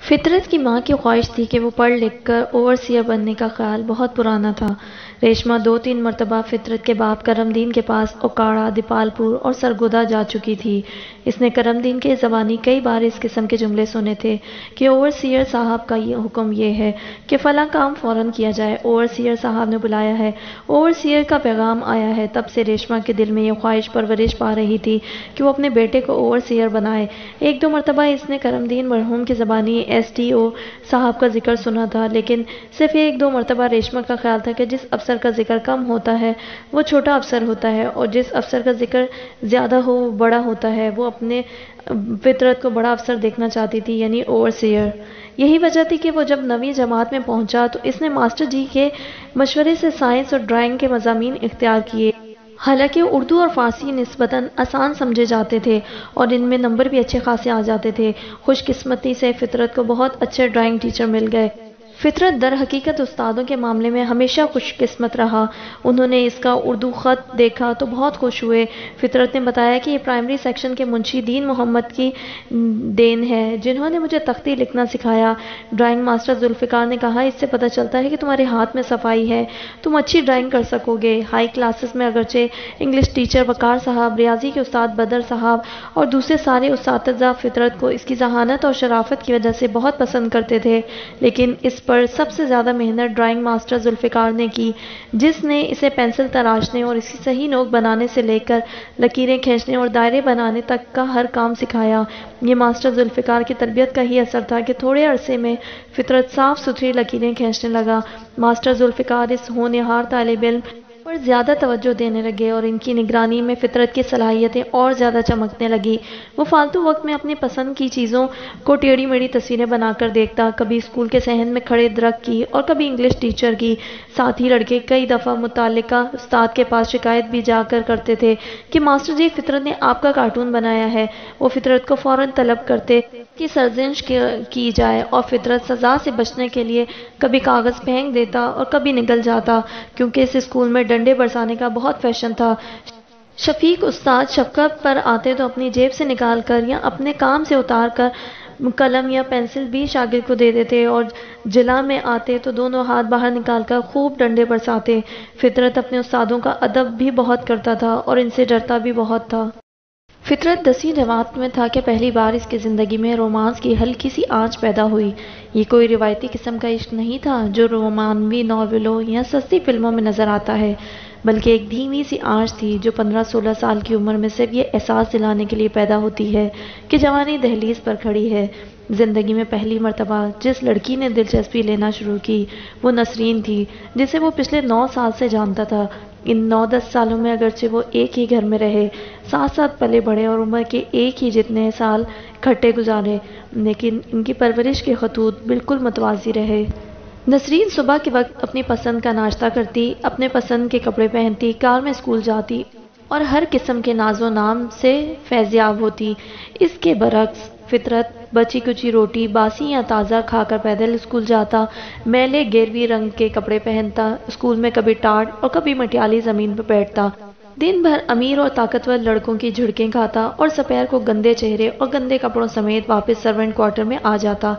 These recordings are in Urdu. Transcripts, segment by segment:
فطرت کی ماں کی خواہش تھی کہ وہ پڑھ لکھ کر اوورسیئر بننے کا خیال بہت پرانا تھا۔ ریشما 2-3 مرتبہ فطرت کے باپ کرم دین کے پاس اوکاڑا، دیپال پور اور سرگودا جا چکی تھی۔ اس نے کرم دین کے زبانی کئی بار اس قسم کے جملے سنے تھے کہ اوورسیئر صاحب کا یہ حکم یہ ہے کہ فلاں کام فوراً کیا جائے، اوورسیئر صاحب نے بلایا ہے، اوورسیئر کا پیغام آیا ہے۔ تب سے ریشما کے دل میں یہ خواہش پرورش پا رہی تھی کہ وہ اپنے بیٹے کو اوورسیئر بنائے۔ 1-2 مرتبہ اس نے کرم دین مرحوم کے زبانی SDO صاحب کا ذکر سنا تھا، لیکن صرف 1-2 مرتبہ ریشما کا خیال تھا کہ جس افسر کا ذکر کم ہوتا ہے وہ چھوٹا افسر ہوتا ہے، اور جس افسر کا ذکر زیادہ ہو وہ بڑا ہوتا ہے۔ وہ اپنے فطرت کو بڑا افسر دیکھنا چاہتی تھی، یعنی اوورسیئر۔ یہی وجہ تھی کہ وہ جب 9ویں جماعت میں پہنچا تو اس نے ماسٹر جی کے مشورے سے سائنس اور ڈرائنگ کے مضامین اختیار کیے۔ حالانکہ اردو اور فارسی نسبتاً آسان سمجھے جاتے تھے اور ان میں نمبر بھی اچھے خاصے آ جاتے تھے، خوش قسمتی سے فطرت کو بہت اچھے ڈرائنگ ٹیچر مل گئے۔ فطرت در حقیقت استادوں کے معاملے میں ہمیشہ خوش قسمت رہا۔ انہوں نے اس کا اردو خط دیکھا تو بہت خوش ہوئے۔ فطرت نے بتایا کہ یہ پرائمری سیکشن کے منشی دین محمد کی دین ہے، جنہوں نے مجھے تختی لکھنا سکھایا۔ ڈرائنگ ماسٹر ذوالفقار نے کہا، اس سے پتہ چلتا ہے کہ تمہارے ہاتھ میں صفائی ہے، تم اچھی ڈرائنگ کر سکو گے۔ ہائی کلاسز میں اگرچہ انگلش ٹیچر وقار صاحب، ریاضی کے استاد بدر صاحب اور دوسرے سارے اساتذہ فطرت کو اس کی ذہانت اور شرافت کی وجہ سے بہت پسند کرتے تھے، لیکن اس پر سب سے زیادہ محنت ڈرائنگ ماسٹر ذوالفقار نے کی، جس نے اسے پینسل تراشنے اور اس کی صحیح نوک بنانے سے لے کر لکیریں کھینچنے اور دائرے بنانے تک کا ہر کام سکھایا۔ یہ ماسٹر ذوالفقار کی تربیت کا ہی اثر تھا کہ تھوڑے عرصے میں فطرت صاف ستھری لکیریں کھینچنے لگا۔ ماسٹر ذوالفقار اس ہونہار طالب علم پر زیادہ توجہ دینے لگے اور ان کی نگرانی میں فطرت کی صلاحیتیں اور زیادہ چمکنے لگی۔ وہ فالتو وقت میں اپنی پسند کی چیزوں کو ٹیڑھی میڑھی تصویریں بنا کر دیکھتا، کبھی اسکول کے صحن میں کھڑے درخت کی اور کبھی انگلش ٹیچر کی۔ ساتھی لڑکے کئی دفعہ متعلقہ استاد کے پاس شکایت بھی جا کر کرتے تھے کہ ماسٹر جی، فطرت نے آپ کا کارٹون بنایا ہے۔ وہ فطرت کو فوراً طلب کرتے کہ سرزنش کی جائے، اور فطرت سزا سے بچنے کے لیے کبھی کاغذ پھینک دیتا اور کبھی نگل جاتا، کیونکہ اس اسکول میں ڈنڈے برسانے کا بہت فیشن تھا۔ شفیق استاد شفقت پر آتے تو اپنی جیب سے نکال کر یا اپنے کام سے اتار کر قلم یا پینسل بھی شاگرد کو دے دیتے، اور جلا میں آتے تو دونوں ہاتھ باہر نکال کر خوب ڈنڈے برساتے۔ فطرت اپنے استادوں کا ادب بھی بہت کرتا تھا اور ان سے ڈرتا بھی بہت تھا۔ فطرت 10ویں جماعت میں تھا کہ پہلی بار اس کی زندگی میں رومانس کی ہلکی سی آنچ پیدا ہوئی۔ یہ کوئی روایتی قسم کا عشق نہیں تھا جو رومانوی ناولوں یا سستی فلموں میں نظر آتا ہے، بلکہ ایک دھیمی سی آنچ تھی جو 15-16 سال کی عمر میں صرف یہ احساس دلانے کے لیے پیدا ہوتی ہے کہ جوانی دہلیز پر کھڑی ہے۔ زندگی میں پہلی مرتبہ جس لڑکی نے دلچسپی لینا شروع کی وہ نسرین تھی، جسے وہ پچھلے 9 سال سے جانتا تھا۔ ان 9-10 سالوں میں اگرچہ وہ ایک ہی گھر میں رہے، ساتھ ساتھ پلے بڑھے اور عمر کے ایک ہی جتنے سال کھٹے گزارے، لیکن ان کی پرورش کے خطوط بالکل متوازی رہے۔ نسرین صبح کے وقت اپنی پسند کا ناشتہ کرتی، اپنے پسند کے کپڑے پہنتی، کار میں اسکول جاتی اور ہر قسم کے ناز و نام سے فیضیاب ہوتی۔ اس کے برعکس فطرت بچی کچی روٹی باسی یا تازہ کھا کر پیدل اسکول جاتا، میلے گیروی رنگ کے کپڑے پہنتا، اسکول میں کبھی ٹاٹ اور کبھی مٹیالی زمین پر بیٹھتا، دن بھر امیر اور طاقتور لڑکوں کی جھڑکیں کھاتا اور دوپہر کو گندے چہرے اور گندے کپڑوں سمیت واپس سرونٹ کوارٹر میں آ جاتا۔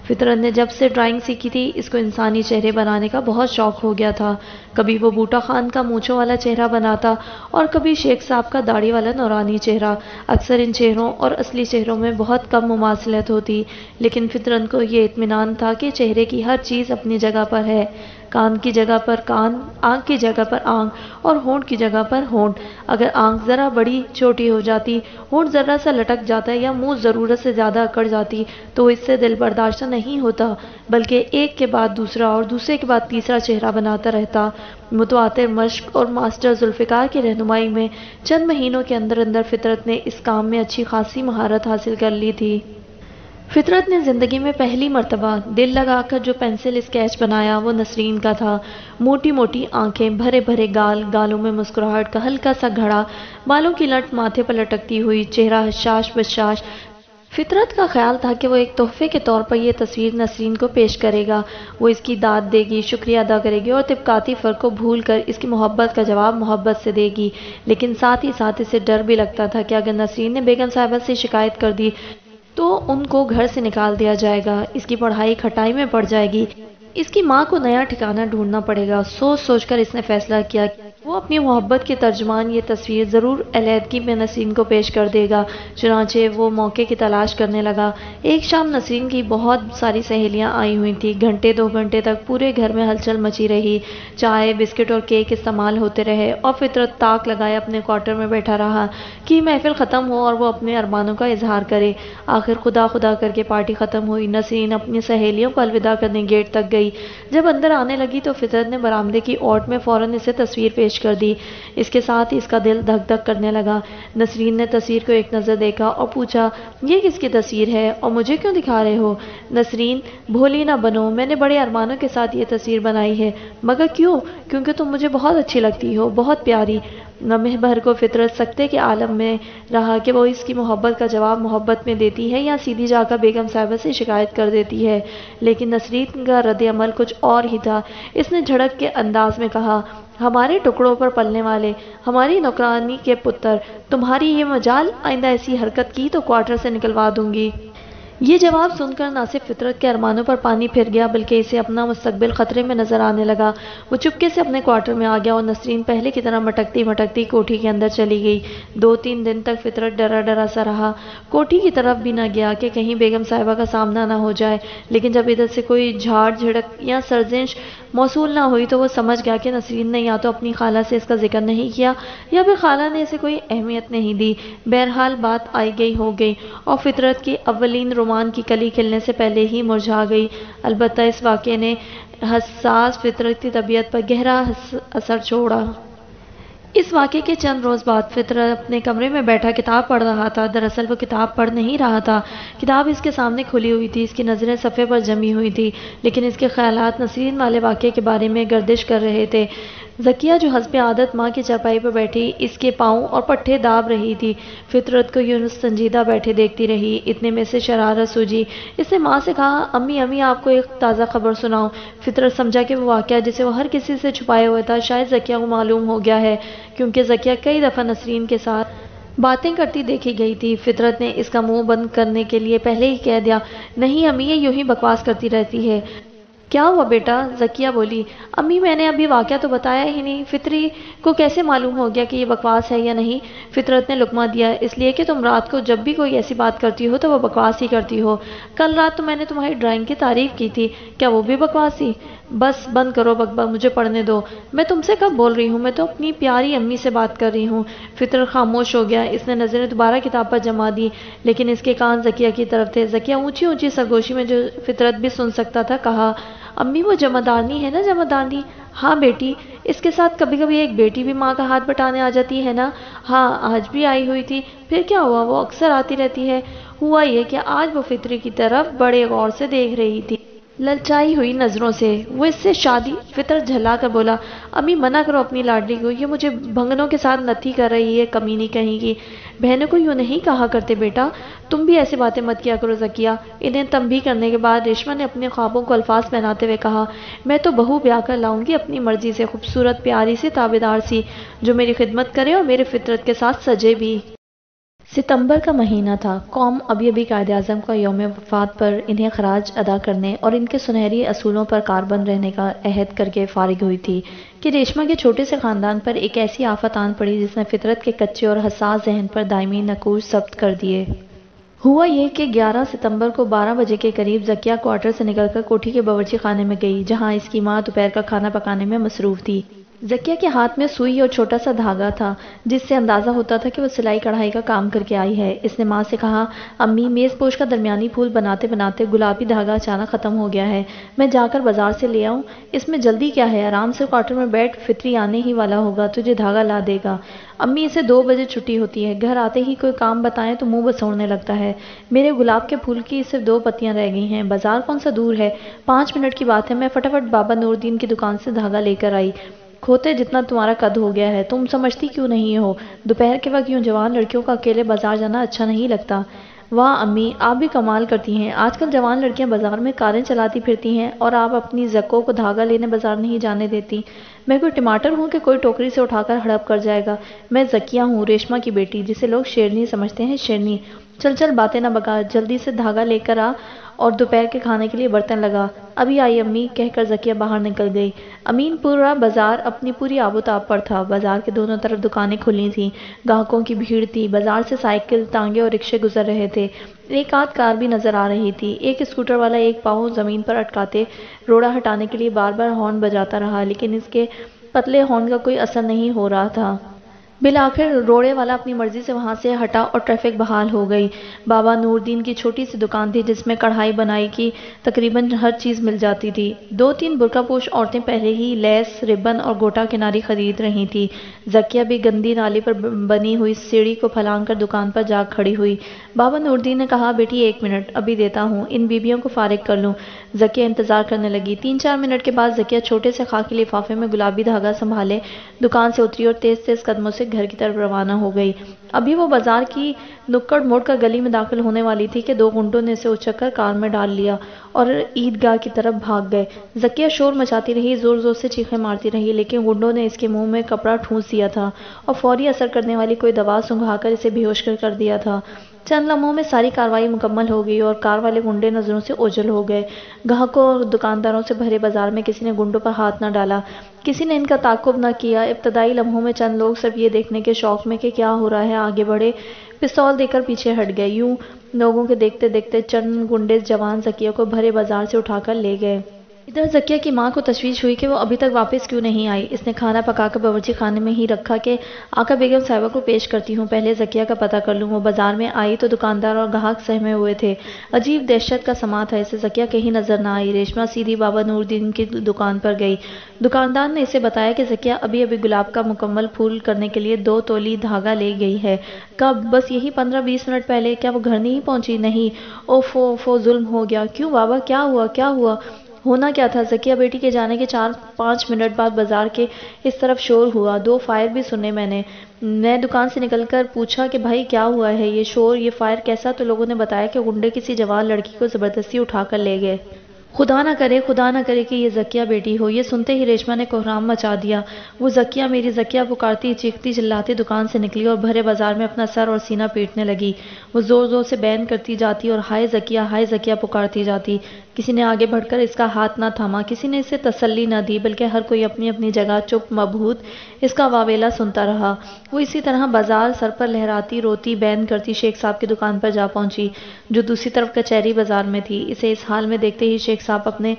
فطرت نے جب سے ڈرائنگ سیکھی تھی اس کو انسانی چہرے بنانے کا بہت شوق ہو گیا تھا۔ کبھی وہ بوٹا خان کا مونچھوں والا چہرہ بناتا اور کبھی شیخ صاحب کا داڑھی والا نورانی چہرہ۔ اکثر ان چہروں اور اصلی چہروں میں بہت کم مماثلت ہوتی، لیکن فطرت کو یہ اطمینان تھا کہ چہرے کی ہر چیز اپنی جگہ پر ہے، کان کی جگہ پر کان، آنکھ کی جگہ پر آنکھ اور ہونٹ کی جگہ پر ہونٹ۔ اگر آنکھ ذرا بڑی چھوٹی ہو جاتی، ہونٹ ذرا سا لٹک جاتا یا منہ ضرورت سے زیادہ اکڑ جاتی تو اس سے دل برداشتہ نہیں ہوتا، بلکہ ایک کے بعد دوسرا اور دوسرے کے بعد تیسرا چہرہ بناتا رہتا۔ متواتر مشق اور ماسٹر ذوالفقار کی رہنمائی میں چند مہینوں کے اندر اندر فطرت نے اس کام میں اچھی خاصی مہارت حاصل کر لی تھی۔ فطرت نے زندگی میں پہلی مرتبہ دل لگا کر جو پینسل اسکیچ بنایا وہ نسرین کا تھا۔ موٹی موٹی آنکھیں، بھرے بھرے گال، گالوں میں مسکراہٹ کا ہلکا سا گھڑا، بالوں کی لٹ ماتھے پر لٹکتی ہوئی، چہرہ حشاش بشاش۔ فطرت کا خیال تھا کہ وہ ایک تحفے کے طور پر یہ تصویر نسرین کو پیش کرے گا، وہ اس کی داد دے گی، شکریہ ادا کرے گی اور طبقاتی فرق کو بھول کر اس کی محبت کا جواب محبت سے دے گی، لیکن ساتھ ہی ساتھ اسے ڈر بھی لگتا تھا کہ اگر نسرین نے بیگم صاحبہ سے شکایت کر دی تو ان کو گھر سے نکال دیا جائے گا، اس کی پڑھائی کھٹائی میں پڑ جائے گی، اس کی ماں کو نیا ٹھکانہ ڈھونڈنا پڑے گا۔ سوچ سوچ کر اس نے فیصلہ کیا کہ وہ اپنی محبت کے ترجمان یہ تصویر ضرور علیحدگی میں نسرین کو پیش کر دے گا۔ چنانچہ وہ موقع کی تلاش کرنے لگا۔ ایک شام نسرین کی بہت ساری سہیلیاں آئی ہوئی تھیں۔ گھنٹے 2 گھنٹے تک پورے گھر میں ہلچل مچی رہی، چائے، بسکٹ اور کیک استعمال ہوتے رہے، اور فطرت طاق لگائے اپنے کوارٹر میں بیٹھا رہا کہ محفل ختم ہو اور وہ اپنے ارمانوں کا اظہار کرے۔ آخر خدا خدا کر کے پارٹی ختم ہوئی۔ نسرین اپنی سہیلیوں کو الوداع کرنے گیٹ تک گئی۔ جب اندر آنے لگی تو فطرت نے برآمدے کی اوٹ میں فوراً اسے تصویر پیش کر دی۔ اس کے ساتھ ہی اس کا دل دھک دھک کرنے لگا۔ نسرین نے تصویر کو ایک نظر دیکھا اور پوچھا، یہ کس کی تصویر ہے اور مجھے کیوں دکھا رہے ہو؟ نسرین، بھولی نہ بنو، میں نے بڑے ارمانوں کے ساتھ یہ تصویر بنائی ہے۔ مگر کیوں؟ کیونکہ تم مجھے بہت اچھی لگتی ہو، بہت پیاری۔ لمحے بھر کو فطرت سکتے کے عالم میں رہا کہ وہ اس کی محبت کا جواب محبت میں دیتی ہے یا سیدھی جا کر بیگم صاحبہ سے شکایت کر دیتی ہے، لیکن نسرین کا رد عمل کچھ اور ہی تھا۔ اس نے جھڑک کے انداز میں کہا، ہمارے ٹکڑوں پر پلنے والے، ہماری نوکرانی کے پتر، تمہاری یہ مجال، آئندہ ایسی حرکت کی تو کوارٹر سے نکلوا دوں گی۔ یہ جواب سن کر نہ صرف فطرت کے ارمانوں پر پانی پھر گیا بلکہ اسے اپنا مستقبل خطرے میں نظر آنے لگا۔ وہ چپکے سے اپنے کوارٹر میں آ گیا اور نسرین پہلے کی طرح مٹکتی مٹکتی کوٹھی کے اندر چلی گئی۔ 2-3 دن تک فطرت ڈرا ڈرا سا رہا، کوٹھی کی طرف بھی نہ گیا کہ کہیں بیگم صاحبہ کا سامنا نہ ہو جائے، لیکن جب ادھر سے کوئی جھاڑ جھڑک یا سرزنش موصول نہ ہوئی تو وہ سمجھ گیا کہ نسرین نے یا تو اپنی خالہ سے اس کا ذکر نہیں کیا یا پھر خالہ نے اسے کوئی اہمیت نہیں دی۔ بہرحال بات آئی گئی ہو گئی اور فطرت کی اولین رومان کی کلی کھلنے سے پہلے ہی مرجھا گئی۔ البتہ اس واقعے نے حساس فطرت کی طبیعت پر گہرا اثر چھوڑا۔ اس واقعے کے چند روز بعد فطرت اپنے کمرے میں بیٹھا کتاب پڑھ رہا تھا۔ دراصل وہ کتاب پڑھ نہیں رہا تھا، کتاب اس کے سامنے کھلی ہوئی تھی، اس کی نظریں صفحے پر جمی ہوئی تھی، لیکن اس کے خیالات نسرین والے واقعے کے بارے میں گردش کر رہے تھے۔ ذکیہ جو حسب عادت ماں کی چارپائی پر بیٹھی اس کے پاؤں اور پٹھے داب رہی تھی، فطرت کو یوں سنجیدہ بیٹھے دیکھتی رہی۔ اتنے میں سے شرارت سوجی، اس نے ماں سے کہا، امی امی آپ کو ایک تازہ خبر سناؤں۔ فطرت سمجھا کہ وہ واقعہ جسے وہ ہر کسی سے چھپائے ہوئے تھا شاید ذکیہ کو معلوم ہو گیا ہے، کیونکہ ذکیہ کئی دفعہ نسرین کے ساتھ باتیں کرتی دیکھی گئی تھی۔ فطرت نے اس کا منہ بند کرنے کے لیے پہلے ہی کہہ دیا، نہیں امی، یہ یوں ہی بکواس کرتی رہتی ہے۔ کیا ہوا بیٹا؟ ذکیہ بولی، امی میں نے ابھی واقعہ تو بتایا ہی نہیں، فطری کو کیسے معلوم ہو گیا کہ یہ بکواس ہے یا نہیں؟ فطرت نے لقمہ دیا، اس لیے کہ تم رات کو جب بھی کوئی ایسی بات کرتی ہو تو وہ بکواس ہی کرتی ہو۔ کل رات تو میں نے تمہاری ڈرائنگ کی تعریف کی تھی، کیا وہ بھی بکواس تھی؟ بس بند کرو بک بک، مجھے پڑھنے دو۔ میں تم سے کب بول رہی ہوں، میں تو اپنی پیاری امی سے بات کر رہی ہوں۔ فطرت خاموش ہو گیا۔ اس نے نظریں دوبارہ کتاب پر جما دی، لیکن اس کے کان ذکیہ کی طرف تھے۔ ذکیہ اونچی اونچی سرگوشی میں جو فطرت بھی سن سکتا تھا کہا، امی وہ جمعدارنی ہے نا، جمعدارنی؟ ہاں بیٹی، اس کے ساتھ کبھی کبھی ایک بیٹی بھی ماں کا ہاتھ بٹانے آ جاتی ہے نا؟ ہاں آج بھی آئی ہوئی تھی۔ پھر کیا ہوا؟ وہ اکثر آتی رہتی ہے۔ ہوا یہ کہ آج وہ فطری کی طرف بڑے غور سے دیکھ رہی تھی، للچائی ہوئی نظروں سے۔ وہ اس سے شادی؟ فطرت جھلا کر بولا، امی منع کرو اپنی لاڈلی کو، یہ مجھے بھنگنوں کے ساتھ نتھی کر رہی ہے، کمینی کہیں کی۔ بہنوں کو یوں نہیں کہا کرتے بیٹا، تم بھی ایسی باتیں مت کیا کرو ذکیہ۔ انہیں تنبیہ کرنے کے بعد ریشما نے اپنے خوابوں کو الفاظ پہناتے ہوئے کہا، میں تو بہو بیاہ کر لاؤں گی اپنی مرضی سے، خوبصورت پیاری سی تابعدار سی، جو میری خدمت کرے اور میرے فطرت کے ساتھ سجے بھی۔ ستمبر کا مہینہ تھا۔ قوم ابھی ابھی قائد اعظم کا یوم وفات پر انہیں خراج ادا کرنے اور ان کے سنہری اصولوں پر کاربند رہنے کا عہد کر کے فارغ ہوئی تھی کہ ریشما کے چھوٹے سے خاندان پر ایک ایسی آفت آن پڑی جس نے فطرت کے کچے اور حساس ذہن پر دائمی نقوش ثبت کر دیے۔ ہوا یہ کہ 11 ستمبر کو 12 بجے کے قریب ذکیہ کوارٹر سے نکل کر کوٹھی کے باورچی خانے میں گئی، جہاں اس کی ماں دوپہر کا کھانا پکانے میں مصروف تھی۔ ذکیہ کے ہاتھ میں سوئی اور چھوٹا سا دھاگا تھا، جس سے اندازہ ہوتا تھا کہ وہ سلائی کڑھائی کا کام کر کے آئی ہے۔ اس نے ماں سے کہا، امی میز پوش کا درمیانی پھول بناتے بناتے گلابی دھاگا اچانک ختم ہو گیا ہے، میں جا کر بازار سے لے آؤں؟ اس میں جلدی کیا ہے، آرام سے کوارٹر میں بیٹھ، فطری آنے ہی والا ہوگا، تجھے دھاگا لا دے گا۔ امی اسے 2 بجے چھٹی ہوتی ہے، گھر آتے ہی کوئی کام بتائیں تو منہ بسوڑنے لگتا ہے۔ میرے گلاب کے پھول کی صرف 2 پتیاں رہ گئی ہیں، بازار کون سا دور ہے، 5 منٹ کی بات ہے، میں فٹافٹ بابا نور الدین کی دکان سے دھاگا لے کر آئی۔ کھوتے جتنا تمہارا قد ہو گیا ہے، تم سمجھتی کیوں نہیں ہو، دوپہر کے وقت یوں جوان لڑکیوں کا اکیلے بازار جانا اچھا نہیں لگتا۔ واہ امی، آپ بھی کمال کرتی ہیں، آج کل جوان لڑکیاں بازار میں کاریں چلاتی پھرتی ہیں اور آپ اپنی زکو کو دھاگا لینے بازار نہیں جانے دیتی۔ میں کوئی ٹماٹر ہوں کہ کوئی ٹوکری سے اٹھا کر ہڑپ کر جائے گا؟ میں ذکیہ ہوں، ریشما کی بیٹی، جسے لوگ شیرنی سمجھتے ہیں، شیرنی۔ چل چل باتیں نہ بگا، جلدی سے دھاگا لے کر آ اور دوپہر کے کھانے کے لیے برتن لگا۔ ابھی آئی امی کہہ کر ذکیہ باہر نکل گئی۔ امین پورا بازار اپنی پوری آب و تاب پر تھا۔ بازار کے دونوں طرف دکانیں کھلی تھیں، گاہکوں کی بھیڑ تھی، بازار سے سائیکل، ٹانگے اور رکشے گزر رہے تھے، ایک آدھ کار بھی نظر آ رہی تھی۔ ایک اسکوٹر والا ایک پاؤں زمین پر اٹکاتے روڑا ہٹانے کے لیے بار بار ہارن بجاتا رہا، لیکن اس کے پتلے ہارن کا کوئی اثر نہیں ہو رہا تھا۔ بالآخر روڑے والا اپنی مرضی سے وہاں سے ہٹا اور ٹریفک بحال ہو گئی۔ بابا نور الدین کی چھوٹی سی دکان تھی جس میں کڑھائی بنائی کی تقریباً ہر چیز مل جاتی تھی۔ دو تین برقع پوش عورتیں پہلے ہی لیس، ربن اور گوٹا کناری خرید رہی تھیں۔ ذکیہ بھی گندی نالی پر بنی ہوئی سیڑھی کو پھلانگ کر دکان پر جا کھڑی ہوئی۔ بابا نور الدین نے کہا، بیٹی ایک منٹ، ابھی دیتا ہوں، ان بیبیوں کو فارغ کر لوں۔ ذکیہ انتظار کرنے لگی۔ 3-4 منٹ کے بعد ذکیہ چھوٹے سے خاکی لفافے میں گلابی دھاگا سنبھالے دکان سے اتری اور تیز تیز قدموں سے گھر کی طرف روانہ ہو گئی۔ ابھی وہ بازار کی نکڑ موڑ کر گلی میں داخل ہونے والی تھی کہ دو گنڈوں نے اسے اچک کر کار میں ڈال لیا اور عیدگاہ کی طرف بھاگ گئے۔ ذکیہ شور مچاتی رہی، زور زور سے چیخیں مارتی رہی، لیکن گنڈوں نے اس کے منہ میں کپڑا ٹھونس دیا تھا اور فوری اثر کرنے والی کوئی دوا سنگھا کر اسے بے ہوش کر دیا تھا۔ چند لمحوں میں ساری کارروائی مکمل ہو گئی اور کار والے گنڈے نظروں سے اوجھل ہو گئے۔ گاہکوں اور دکانداروں سے بھرے بازار میں کسی نے گنڈوں پر ہاتھ نہ ڈالا، کسی نے ان کا تعاقب نہ کیا۔ ابتدائی لمحوں میں چند لوگ صرف یہ دیکھنے کے شوق میں کہ کیا ہو رہا ہے آگے بڑھے، پستول دے کر پیچھے ہٹ گئے۔ یوں لوگوں کے دیکھتے دیکھتے چند گنڈے جوان ذکیہ کو بھرے بازار سے اٹھا کر لے گئے۔ ادھر ذکیہ کی ماں کو تشویش ہوئی کہ وہ ابھی تک واپس کیوں نہیں آئی۔ اس نے کھانا پکا کر باورچی خانے میں ہی رکھا کہ آقا بیگم صاحبہ کو پیش کرتی ہوں، پہلے ذکیہ کا پتہ کر لوں۔ وہ بازار میں آئی تو دکاندار اور گاہک سہمے ہوئے تھے۔ عجیب دہشت کا سماں تھا، اسے ذکیہ کہیں نظر نہ آئی۔ ریشمہ سیدھی بابا نور الدین کی دکان پر گئی۔ دکاندار نے اسے بتایا کہ ذکیہ ابھی گلاب کا مکمل پھول کرنے کے لیے 2 تولی دھاگا لے گئی ہے۔ کب؟ بس یہی 15-20 منٹ پہلے۔ کیا وہ گھر نہیں پہنچی؟ نہیں۔ اوفو ظلم ہو گیا۔ کیوں بابا، کیا ہوا؟ کیا ہوا؟ ہونا کیا تھا؟ ذکیہ بیٹی کے جانے کے 4-5 منٹ بعد بازار کے اس طرف شور ہوا، 2 فائر بھی سنے میں دکان سے نکل کر پوچھا کہ بھائی کیا ہوا ہے، یہ شور، یہ فائر کیسا؟ تو لوگوں نے بتایا کہ گنڈے کسی جوان لڑکی کو زبردستی اٹھا کر لے گئے۔ خدا نہ کرے کہ یہ ذکیہ بیٹی ہو۔ یہ سنتے ہی ریشمہ نے کوہرام مچا دیا۔ وہ ذکیہ، میری ذکیہ پکارتی، چیختی چلاتی دکان سے نکلی اور بھرے بازار میں اپنا سر اور سینہ پیٹنے لگی۔ وہ زور زور سے بین کرتی جاتی اور ہائے ذکیہ پکارتی جاتی۔ کسی نے آگے بڑھ کر اس کا ہاتھ نہ تھاما، کسی نے اسے تسلی نہ دی، بلکہ ہر کوئی اپنی اپنی جگہ چپ مبہوت اس کا واویلا سنتا رہا۔ وہ اسی طرح بازار سر پر لہراتی، روتی، بین کرتی شیخ صاحب کی دکان پر جا پہنچی، جو دوسری طرف کچہری بازار میں تھی۔ اسے اس حال میں دیکھتے ہی شیخ صاحب اپنے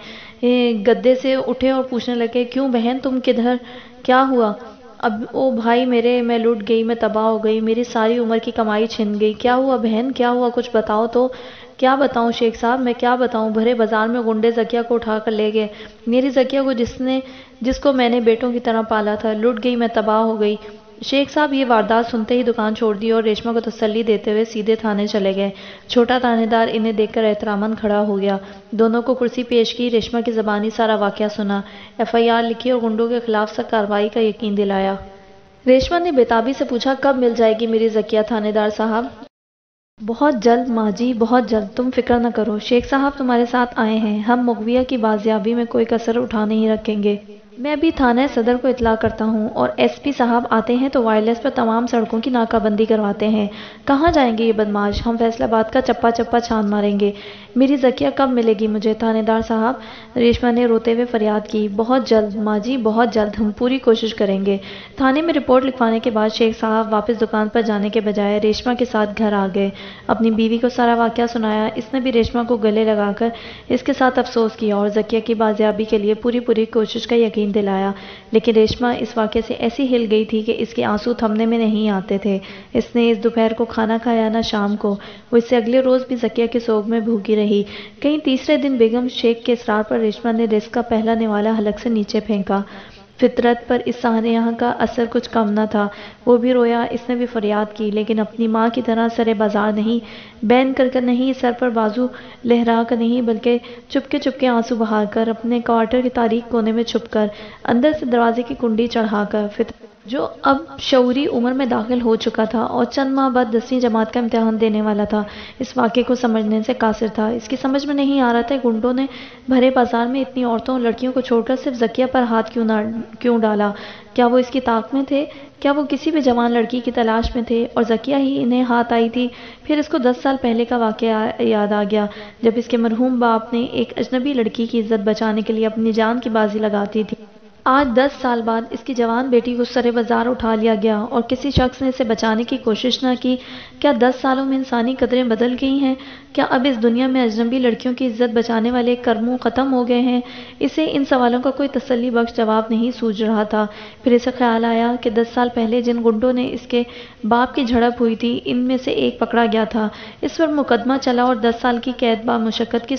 گدے سے اٹھے اور پوچھنے لگے، کیوں بہن، تم کدھر؟ کیا ہوا؟ اب او بھائی میرے، میں لٹ گئی، میں تباہ ہو گئی، میری ساری عمر کی کمائی چھن گئی۔ کیا ہوا بہن، کیا ہوا؟ کچھ بتاؤ تو۔ کیا بتاؤں شیخ صاحب، میں کیا بتاؤں؟ بھرے بازار میں گنڈے ذکیہ کو اٹھا کر لے گئے، میری ذکیہ کو جس کو میں نے بیٹوں کی طرح پالا تھا۔ لٹ گئی، میں تباہ ہو گئی۔ شیخ صاحب یہ واردات سنتے ہی دکان چھوڑ دی اور ریشمہ کو تسلی دیتے ہوئے سیدھے تھانے چلے گئے۔ چھوٹا تھانے دار انہیں دیکھ کر احتراماً کھڑا ہو گیا، دونوں کو کرسی پیش کی، ریشمہ کی زبانی سارا واقعہ سنا، FIR لکھی اور گنڈوں کے خلاف سخت کارروائی کا یقین دلایا۔ ریشمہ نے بےتابی سے پوچھا، کب مل جائے گی میری ذکیہ تھانے دار صاحب؟ بہت جلد ماں جی، بہت جلد، تم فکر نہ کرو۔ شیخ صاحب تمہارے ساتھ آئے ہیں، ہم مغویہ کی بازیابی میں کوئی کسر اٹھا نہیں رکھیں گے۔ میں ابھی تھانہ صدر کو اطلاع کرتا ہوں اور SP صاحب آتے ہیں تو وائرلیس پر تمام سڑکوں کی ناکہ بندی کرواتے ہیں۔ کہاں جائیں گے یہ بدماش؟ ہم فیصل آباد کا چپا چپا چھان ماریں گے۔ میری ذکیہ کب ملے گی مجھے تھانے دار صاحب؟ ریشمہ نے روتے ہوئے فریاد کی۔ بہت جلد ماں جی، بہت جلد، ہم پوری کوشش کریں گے۔ تھانے میں رپورٹ لکھوانے کے بعد شیخ صاحب واپس دکان پر جانے کے بجائے ریشمہ کے ساتھ گھر آ گئے، اپنی بیوی کو سارا واقعہ سنایا۔ اس نے بھی ریشمہ کو گلے لگا کر اس کے ساتھ افسوس کیا اور ذکیہ کی بازیابی کے لیے پوری کوشش کا یقین دلایا، لیکن ریشمہ اس واقعے سے ایسی ہل گئی تھی کہ اس کے آنسو تھمنے میں نہیں آتے تھے۔ اس نے اس دوپہر کو کھانا کھایا نہ شام کو، وہ اس سے اگلے روز بھی ذکیہ کے سوگ میں بھوکی رہی۔ کہیں تیسرے دن بیگم شیخ کے اصرار پر ریشمہ نے رزق کا پہلا نوالا حلق سے نیچے پھینکا۔ فطرت پر اس سانحہ کا اثر کچھ کم نہ تھا، وہ بھی رویا، اس نے بھی فریاد کی، لیکن اپنی ماں کی طرح سرے بازار نہیں، بین کر کر نہیں، سر پر بازو لہرا کر نہیں، بلکہ چپکے آنسو بہا کر، اپنے کوارٹر کے تاریک کونے میں چھپ کر، اندر سے دروازے کی کنڈی چڑھا کر، جو اب شعوری عمر میں داخل ہو چکا تھا اور چند ماہ بعد 10ویں جماعت کا امتحان دینے والا تھا، اس واقعے کو سمجھنے سے قاصر تھا۔ اس کی سمجھ میں نہیں آ رہا تھا گنڈوں نے بھرے بازار میں اتنی عورتوں اور لڑکیوں کو چھوڑ کر صرف ذکیہ پر ہاتھ کیوں ڈالا۔ کیا وہ اس کی طاق میں تھے؟ کیا وہ کسی بھی جوان لڑکی کی تلاش میں تھے اور ذکیہ ہی انہیں ہاتھ آئی تھی؟ پھر اس کو 10 سال پہلے کا واقعہ یاد آ گیا جب اس کے مرحوم باپ نے ایک اجنبی لڑکی کی عزت بچانے کے لیے اپنی جان کی بازی لگاتی تھی۔ آج 10 سال بعد اس کی جوان بیٹی کو سرے بازار اٹھا لیا گیا اور کسی شخص نے اسے بچانے کی کوشش نہ کی۔ کیا 10 سالوں میں انسانی قدریں بدل گئی ہیں؟ کیا اب اس دنیا میں اجنبی لڑکیوں کی عزت بچانے والے کرموں ختم ہو گئے ہیں؟ اسے ان سوالوں کا کوئی تسلی بخش جواب نہیں سوجھ رہا تھا۔ پھر اسے خیال آیا کہ 10 سال پہلے جن گنڈوں نے اس کے باپ کی جھڑپ ہوئی تھی، ان میں سے ایک پکڑا گیا تھا۔ اس پر مقدمہ چلا اور 10 سال کی قید با مشقت کی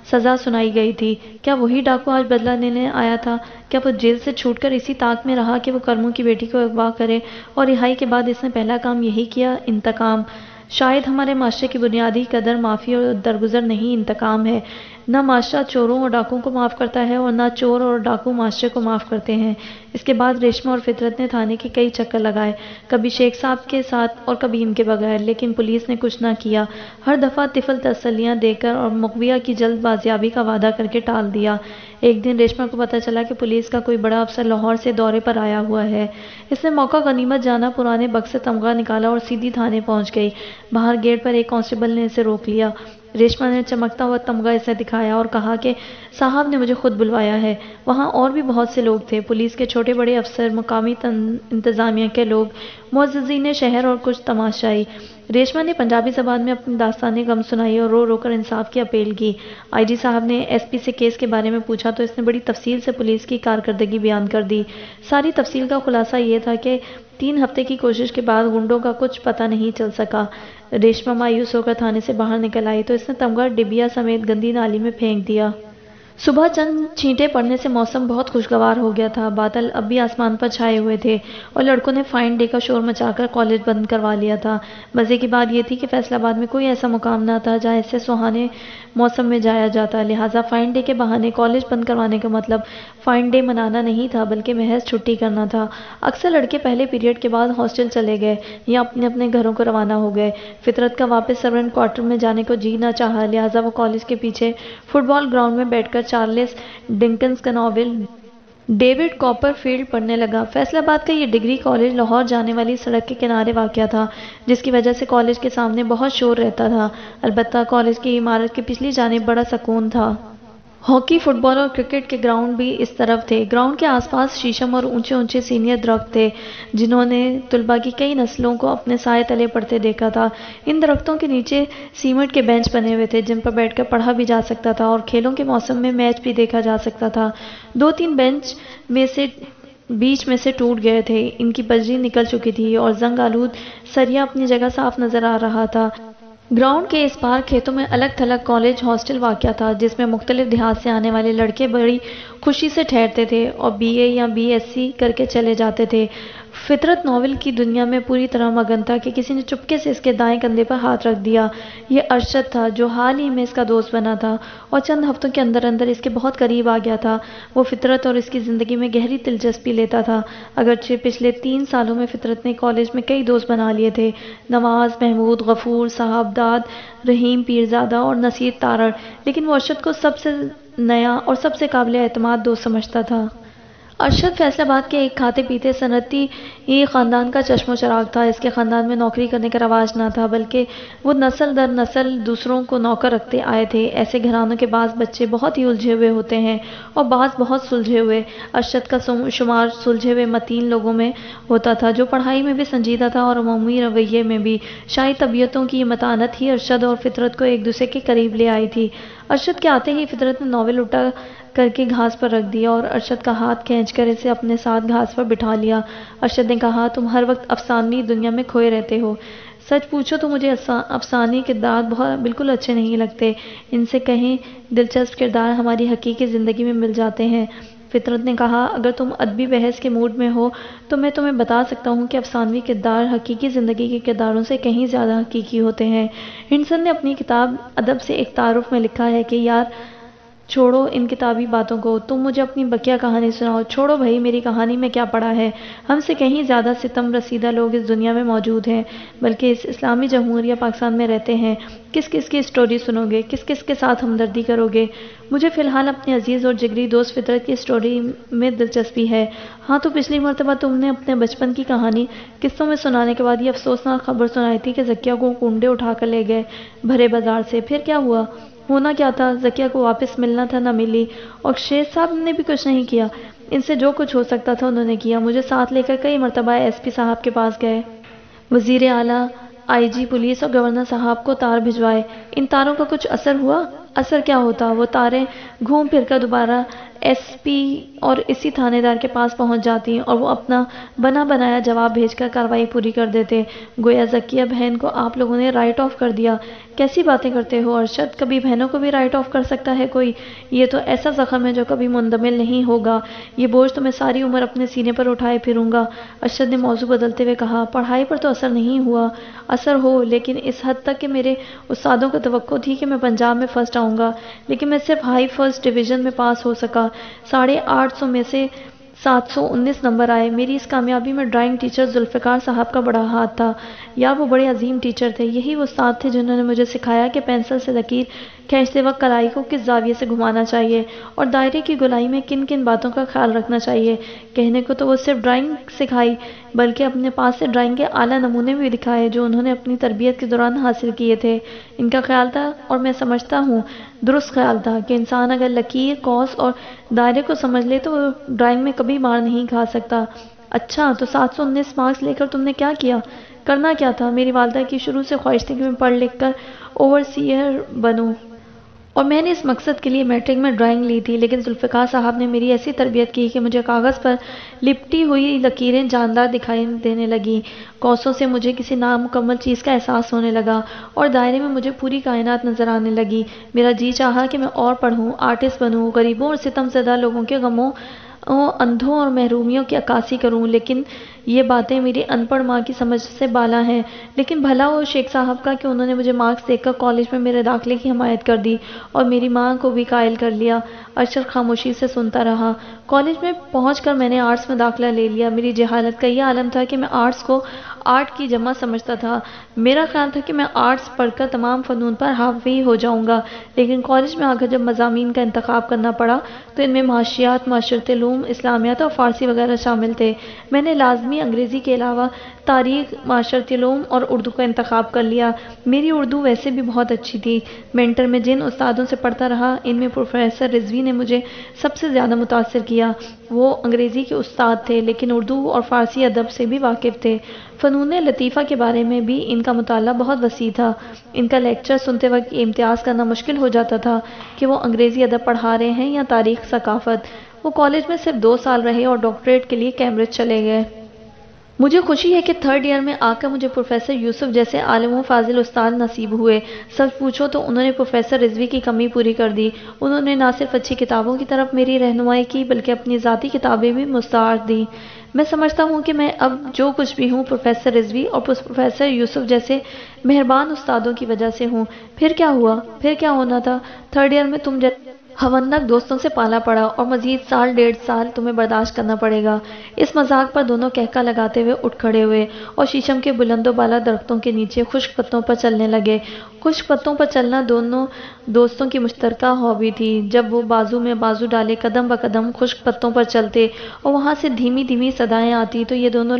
سزا سنائی گئی تھی۔ کیا وہی ڈاکو آج بدلہ لینے آیا تھا؟ کیا وہ جیل سے چھوٹ کر اسی طاق میں رہا کہ وہ کرموں کی بیٹی کو اغوا کرے اور رہائی کے بعد اس نے پہلا کام یہی کیا؟ انتقام۔ شاید ہمارے معاشرے کی بنیادی قدر معافی اور درگزر نہیں، انتقام ہے۔ نہ معاشرہ چوروں اور ڈاکوؤں کو معاف کرتا ہے اور نہ چور اور ڈاکو معاشرے کو معاف کرتے ہیں۔ اس کے بعد ریشما اور فطرت نے تھانے کے کئی چکر لگائے، کبھی شیخ صاحب کے ساتھ اور کبھی ان کے بغیر، لیکن پولیس نے کچھ نہ کیا۔ ہر دفعہ طفل تسلیاں دے کر اور مغویہ کی جلد بازیابی کا وعدہ کر کے ٹال دیا۔ ایک دن ریشما کو پتہ چلا کہ پولیس کا کوئی بڑا افسر لاہور سے دورے پر آیا ہوا ہے۔ اس نے موقع غنیمت جانا پرانے بکس سے تمغہ نکالا اور سیدھی تھانے پہنچ گئی۔ باہر گیٹ پر ایک کانسٹیبل نے اسے روک لیا۔ ریشما نے چمکتا ہوا تمغہ اسے دکھایا اور کہا کہ صاحب نے مجھے خود بلوایا ہے۔ وہاں اور بھی بہت سے لوگ تھے، پولیس کے چھوٹے بڑے افسر، مقامی انتظامیہ کے لوگ، معززین شہر اور کچھ تماشائی۔ ریشما نے پنجابی زبان میں اپنی داستان غم سنائی اور رو رو کر انصاف کی اپیل کی۔ آئی جی صاحب نے ایس پی سے کیس کے بارے میں پوچھا تو اس نے بڑی تفصیل سے پولیس کی کارکردگی بیان کر دی۔ ساری تفصیل کا خلاصہ یہ تھا کہ 3 ہفتے کی کوشش کے بعد گنڈوں کا کچھ پتہ نہیں چل سکا۔ ریشما مایوس ہو کر تھانے سے باہر نکل آئی تو اس نے تمغہ ڈبیا سمیت گندی نالی میں پھینک دیا۔ صبح چند چھینٹیں پڑنے سے موسم بہت خوشگوار ہو گیا تھا، بادل اب بھی آسمان پر چھائے ہوئے تھے اور لڑکوں نے فائن ڈے کا شور مچا کر کالج بند کروا لیا تھا۔ مزے کی بات یہ تھی کہ فیصل آباد میں کوئی ایسا مقام نہ تھا جہاں اس سے سہانے موسم میں جایا جاتا، لہٰذا فائن ڈے کے بہانے کالج بند کروانے کا مطلب فائن ڈے منانا نہیں تھا بلکہ محض چھٹی کرنا تھا۔ اکثر لڑکے پہلے پیریڈ کے بعد ہاسٹل چلے گئے یا اپنے اپنے گھروں کو روانہ ہو گئے۔ فطرت کا واپس سرونٹ کوارٹر میں جانے کو جی نہ چاہا، لہٰذا وہ کالج کے پیچھے فٹ بال گراؤنڈ میں بیٹھ کر چارلس ڈکنس کا ناول ڈیوڈ کاپر فیلڈ پڑھنے لگا۔ فیصل آباد کا یہ ڈگری کالج لاہور جانے والی سڑک کے کنارے واقع تھا، جس کی وجہ سے کالج کے سامنے بہت شور رہتا تھا۔ البتہ کالج کی عمارت کی پچھلی جانب بڑا سکون تھا۔ ہاکی، فٹ بال اور کرکٹ کے گراؤنڈ بھی اس طرف تھے۔ گراؤنڈ کے آس پاس شیشم اور اونچے اونچے سینئر درخت تھے جنہوں نے طلباء کی کئی نسلوں کو اپنے سائے تلے پڑھتے دیکھا تھا۔ ان درختوں کے نیچے سیمنٹ کے بینچ بنے ہوئے تھے جن پر بیٹھ کر پڑھا بھی جا سکتا تھا اور کھیلوں کے موسم میں میچ بھی دیکھا جا سکتا تھا۔ 2-3 بینچ بیچ میں سے ٹوٹ گئے تھے، ان کی بجری نکل چکی تھی اور زنگ آلود سریا اپنی جگہ صاف نظر آ رہا تھا۔ گراؤنڈ کے اس پار کھیتوں میں الگ تھلگ کالج ہاسٹل واقع تھا جس میں مختلف دیہات سے آنے والے لڑکے بڑی خوشی سے ٹھہرتے تھے اور بی اے یا بی ایس سی کر کے چلے جاتے تھے۔ فطرت ناول کی دنیا میں پوری طرح مگن تھا کہ کسی نے چپکے سے اس کے دائیں کندھے پر ہاتھ رکھ دیا۔ یہ ارشد تھا جو حال ہی میں اس کا دوست بنا تھا اور چند ہفتوں کے اندر اندر اس کے بہت قریب آ گیا تھا۔ وہ فطرت اور اس کی زندگی میں گہری دلچسپی لیتا تھا۔ اگرچہ پچھلے 3 سالوں میں فطرت نے کالج میں کئی دوست بنا لیے تھے، نواز، محمود، غفور، صاحب داد، رحیم پیرزادہ اور نصیر تارڑ، لیکن وہ ارشد کو سب سے نیا اور سب سے قابل اعتماد دوست سمجھتا تھا۔ ارشد فیصل آباد کے ایک کھاتے پیتے صنعتی خاندان کا چشم و چراغ تھا۔ اس کے خاندان میں نوکری کرنے کا رواج نہ تھا بلکہ وہ نسل در نسل دوسروں کو نوکر رکھتے آئے تھے۔ ایسے گھرانوں کے بعض بچے بہت ہی الجھے ہوئے ہوتے ہیں اور بعض بہت سلجھے ہوئے۔ ارشد کا شمار سلجھے ہوئے متین لوگوں میں ہوتا تھا جو پڑھائی میں بھی سنجیدہ تھا اور عمومی رویے میں بھی۔ شاید طبیعتوں کی یہ متانت ہی ارشد اور فطرت کو ایک دوسرے کے قریب لے آئی تھی۔ ارشد کے آتے ہی فطرت نے ناول اٹھا کر کے گھاس پر رکھ دیا اور ارشد کا ہاتھ کھینچ کر اسے اپنے ساتھ گھاس پر بٹھا لیا۔ ارشد نے کہا، تم ہر وقت افسانوی دنیا میں کھوئے رہتے ہو۔ سچ پوچھو تو مجھے افسانوی کردار بالکل اچھے نہیں لگتے، ان سے کہیں دلچسپ کردار ہماری حقیقی زندگی میں مل جاتے ہیں۔ فطرت نے کہا، اگر تم ادبی بحث کے موڈ میں ہو تو میں تمہیں بتا سکتا ہوں کہ افسانوی کردار حقیقی زندگی کے کرداروں سے کہیں زیادہ حقیقی ہوتے ہیں۔ ہنسن نے اپنی کتاب ادب سے ایک تعارف میں لکھا ہے کہ یار چھوڑو ان کتابی باتوں کو، تم مجھے اپنی بقیہ کہانی سناؤ۔ چھوڑو بھائی، میری کہانی میں کیا پڑا ہے؟ ہم سے کہیں زیادہ ستم رسیدہ لوگ اس دنیا میں موجود ہیں، بلکہ اس اسلامی جمہوریہ پاکستان میں رہتے ہیں۔ کس کس کی سٹوری سنو گے؟ کس کس کے ساتھ ہمدردی کرو گے؟ مجھے فی الحال اپنے عزیز اور جگری دوست فطرت کی سٹوری میں دلچسپی ہے۔ ہاں تو پچھلی مرتبہ تم نے اپنے بچپن کی کہانی قصوں میں سنانے کے بعد یہ افسوسناک خبر سنائی تھی کہ زکیہ کو کنڈے اٹھا کر لے گئے بھرے بازار سے۔ پھر کیا ہوا؟ ہونا کیا تھا؟ زکیہ کو واپس ملنا تھا، نہ ملی، اور شیخ صاحب نے بھی کچھ نہیں کیا۔ ان سے جو کچھ ہو سکتا تھا انہوں نے کیا۔ مجھے ساتھ لے کر کئی مرتبہ ایس پی صاحب کے پاس گئے، وزیر اعلیٰ، آئی جی پولیس اور گورنر صاحب کو تار بھجوائے۔ ان تاروں کا کچھ اثر ہوا؟ اثر کیا ہوتا؟ وہ تاریں گھوم پھر کر دوبارہ ایس پی اور اسی تھانے دار کے پاس پہنچ جاتی اور وہ اپنا بنا بنایا جواب بھیج کر کارروائی پوری کر دیتے۔ گویا زکیہ بہن کو آپ لوگوں نے رائٹ آف کر دیا۔ کیسی باتیں کرتے ہو ارشد؟ کبھی بہنوں کو بھی رائٹ آف کر سکتا ہے کوئی؟ یہ تو ایسا زخم ہے جو کبھی مندمل نہیں ہوگا۔ یہ بوجھ تو میں ساری عمر اپنے سینے پر اٹھائے پھروں گا۔ ارشد نے موضوع بدلتے ہوئے کہا، پڑھائی پر تو اثر نہیں ہوا۔ اثر ہو، لیکن اس حد تک کہ میرے استادوں کو توقع تھی کہ میں پنجاب میں فرسٹ آؤں گا، لیکن میں صرف ہائی فرسٹ ڈویژن میں پاس ہو سکا۔ 850 میں سے 719 نمبر آئے۔ میری اس کامیابی میں ڈرائنگ ٹیچر ذوالفقار صاحب کا بڑا ہاتھ تھا۔ یا وہ بڑے عظیم ٹیچر تھے۔ یہی وہ استاد تھے جنہوں نے مجھے سکھایا کہ پینسل سے لکیر کھینچتے وقت کلائی کو کس زاویے سے گھمانا چاہیے اور دائرے کی گولائی میں کن کن باتوں کا خیال رکھنا چاہیے۔ کہنے کو تو وہ صرف ڈرائنگ سکھائی، بلکہ اپنے پاس سے ڈرائنگ کے اعلیٰ نمونے بھی دکھائے جو انہوں نے اپنی تربیت کے دوران حاصل کیے تھے۔ ان کا خیال تھا، اور میں سمجھتا ہوں درست خیال تھا، کہ انسان اگر لکیر، قوس اور دائرے کو سمجھ لے تو وہ ڈرائنگ میں کبھی مار نہیں کھا سکتا۔ اچھا، تو 719 مارکس لے کر تم نے کیا کیا؟ کرنا کیا تھا؟ میری والدہ کی شروع سے خواہش تھی کہ میں پڑھ لکھ کر اوورسیئر بنوں، اور میں نے اس مقصد کے لیے میٹرک میں ڈرائنگ لی تھی، لیکن ذوالفقار صاحب نے میری ایسی تربیت کی کہ مجھے کاغذ پر لپٹی ہوئی لکیریں جاندار دکھائی دینے لگیں، قوسوں سے مجھے کسی نامکمل چیز کا احساس ہونے لگا، اور دائرے میں مجھے پوری کائنات نظر آنے لگی۔ میرا جی چاہا کہ میں اور پڑھوں، آرٹسٹ بنوں، غریبوں اور ستم زدہ لوگوں کے غموں، اندھوں اور محرومیوں کی عکاسی کروں، لیکن یہ باتیں میری ان پڑھ ماں کی سمجھ سے بالا ہیں۔ لیکن بھلا ہو شیخ صاحب کا کہ انہوں نے مجھے مارکس دیکھ کر کالج میں میرے داخلے کی حمایت کر دی اور میری ماں کو بھی قائل کر لیا۔ ارشد خاموشی سے سنتا رہا۔ کالج میں پہنچ کر میں نے آرٹس میں داخلہ لے لیا۔ میری جہالت کا یہ عالم تھا کہ میں آرٹس کو آرٹ کی جمع سمجھتا تھا۔ میرا خیال تھا کہ میں آرٹس پڑھ کر تمام فنون پر حاوی ہو جاؤں گا، لیکن کالج میں آ کر جب مضامین کا انتخاب کرنا پڑا تو ان میں معاشیات، معاشرتی علوم، اسلامیات اور فارسی وغیرہ شامل تھے۔ میں نے لازمی انگریزی کے علاوہ تاریخ، معاشرتی علوم اور اردو کا انتخاب کر لیا۔ میری اردو ویسے بھی بہت اچھی تھی۔ میں انٹر میں جن استادوں سے پڑھتا رہا، ان میں پروفیسر رضوی نے مجھے سب سے زیادہ متاثر کیا۔ وہ انگریزی کے استاد تھے، لیکن اردو اور فارسی ادب سے بھی واقف تھے۔ فنون لطیفہ کے بارے میں بھی ان کا مطالعہ بہت وسیع تھا۔ ان کا لیکچر سنتے وقت یہ امتیاز کرنا مشکل ہو جاتا تھا کہ وہ انگریزی ادب پڑھا رہے ہیں یا تاریخ، ثقافت۔ وہ کالج میں صرف 2 سال رہے اور ڈاکٹریٹ کے لیے کیمبرج چلے گئے۔ مجھے خوشی ہے کہ 3rd ایئر میں آ کر مجھے پروفیسر یوسف جیسے عالم و فاضل استاد نصیب ہوئے۔ سچ پوچھو تو انہوں نے پروفیسر رضوی کی کمی پوری کر دی۔ انہوں نے نہ صرف اچھی کتابوں کی طرف میری رہنمائی کی، بلکہ اپنی ذاتی کتابیں بھی مستعار دیں۔ میں سمجھتا ہوں کہ میں اب جو کچھ بھی ہوں پروفیسر رضوی اور پروفیسر یوسف جیسے مہربان استادوں کی وجہ سے ہوں۔ پھر کیا ہوا؟ پھر کیا ہونا تھا؟ 3rd ایئر میں تم جیسے ہونک دوستوں سے پالا پڑا، اور مزید 1.5 سال تمہیں برداشت کرنا پڑے گا۔ اس مذاق پر دونوں کہکا لگاتے ہوئے اٹھ کھڑے ہوئے اور شیشم کے بلند و بالا درختوں کے نیچے خشک پتوں پر چلنے لگے۔ خشک پتوں پر چلنا دونوں دوستوں کی مشترکہ ہابی تھی۔ جب وہ بازو میں بازو ڈالے قدم بقدم خشک پتوں پر چلتے اور وہاں سے دھیمی دھیمی صدائیں آتی تو یہ دونوں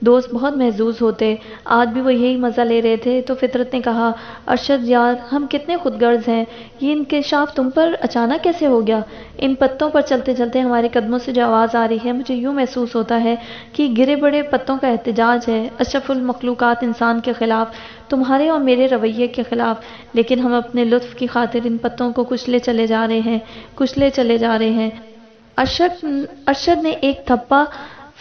دوست بہت محظوظ ہوتے۔ آج بھی وہ یہی مزہ لے رہے تھے تو فطرت نے کہا، ارشد یار، ہم کتنے خود غرض ہیں، یہ انکشاف تم پر اچانک کیسے ہو گیا؟ ان پتوں پر چلتے چلتے ہمارے قدموں سے جو آواز آ رہی ہے، مجھے یوں محسوس ہوتا ہے کہ گرے بڑے پتوں کا احتجاج ہے، اشرف المخلوقات انسان کے خلاف، تمہارے اور میرے رویے کے خلاف۔ لیکن ہم اپنے لطف کی خاطر ان پتوں کو کچلے چلے جا رہے ہیں۔ ارشد نے ایک تھپا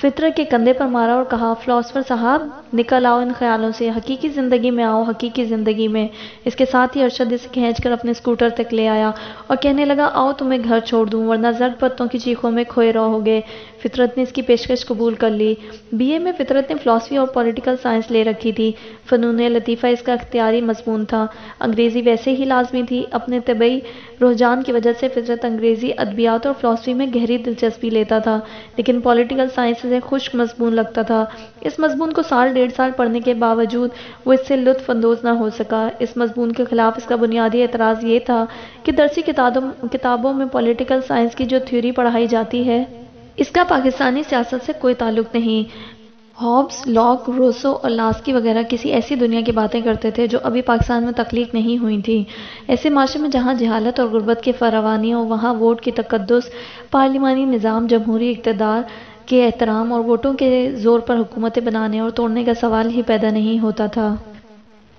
فطرت کے کندھے پر مارا اور کہا، فلاسفر صاحب نکل آؤ ان خیالوں سے، حقیقی زندگی میں آؤ، حقیقی زندگی میں۔ اس کے ساتھ ہی ارشد اسے کھینچ کر اپنے اسکوٹر تک لے آیا اور کہنے لگا، آؤ تمہیں گھر چھوڑ دوں ورنہ زرد پتوں کی چیخوں میں کھوئے رہو گے۔ فطرت نے اس کی پیشکش قبول کر لی۔ بی اے میں فطرت نے فلاسفی اور پولیٹیکل سائنس لے رکھی تھی۔ فنون لطیفہ اس کا اختیاری مضمون تھا۔ انگریزی ویسے ہی لازمی تھی۔ اپنے طبعی رجحان کی وجہ سے فطرت انگریزی ادبیات اور فلاسفی میں گہری دلچسپی لیتا تھا، لیکن پولیٹیکل سائنس اسے خشک مضمون لگتا تھا۔ اس مضمون کو سال ڈیڑھ سال پڑھنے کے باوجود وہ اس سے لطف اندوز نہ ہو سکا۔ اس مضمون کے خلاف اس کا بنیادی اعتراض یہ تھا کہ درسی کتابوں میں پولیٹیکل سائنس کی جو تھیوری پڑھائی جاتی ہے، اس کا پاکستانی سیاست سے کوئی تعلق نہیں۔ ہابس، لاک، روسو اور لاسکی وغیرہ کسی ایسی دنیا کی باتیں کرتے تھے جو ابھی پاکستان میں تخلیق نہیں ہوئی تھی۔ ایسے معاشرے میں جہاں جہالت اور غربت کی فراوانی ہو، وہاں ووٹ کی تقدس، پارلیمانی نظام، جمہوری اقتدار کے احترام اور ووٹوں کے زور پر حکومتیں بنانے اور توڑنے کا سوال ہی پیدا نہیں ہوتا تھا۔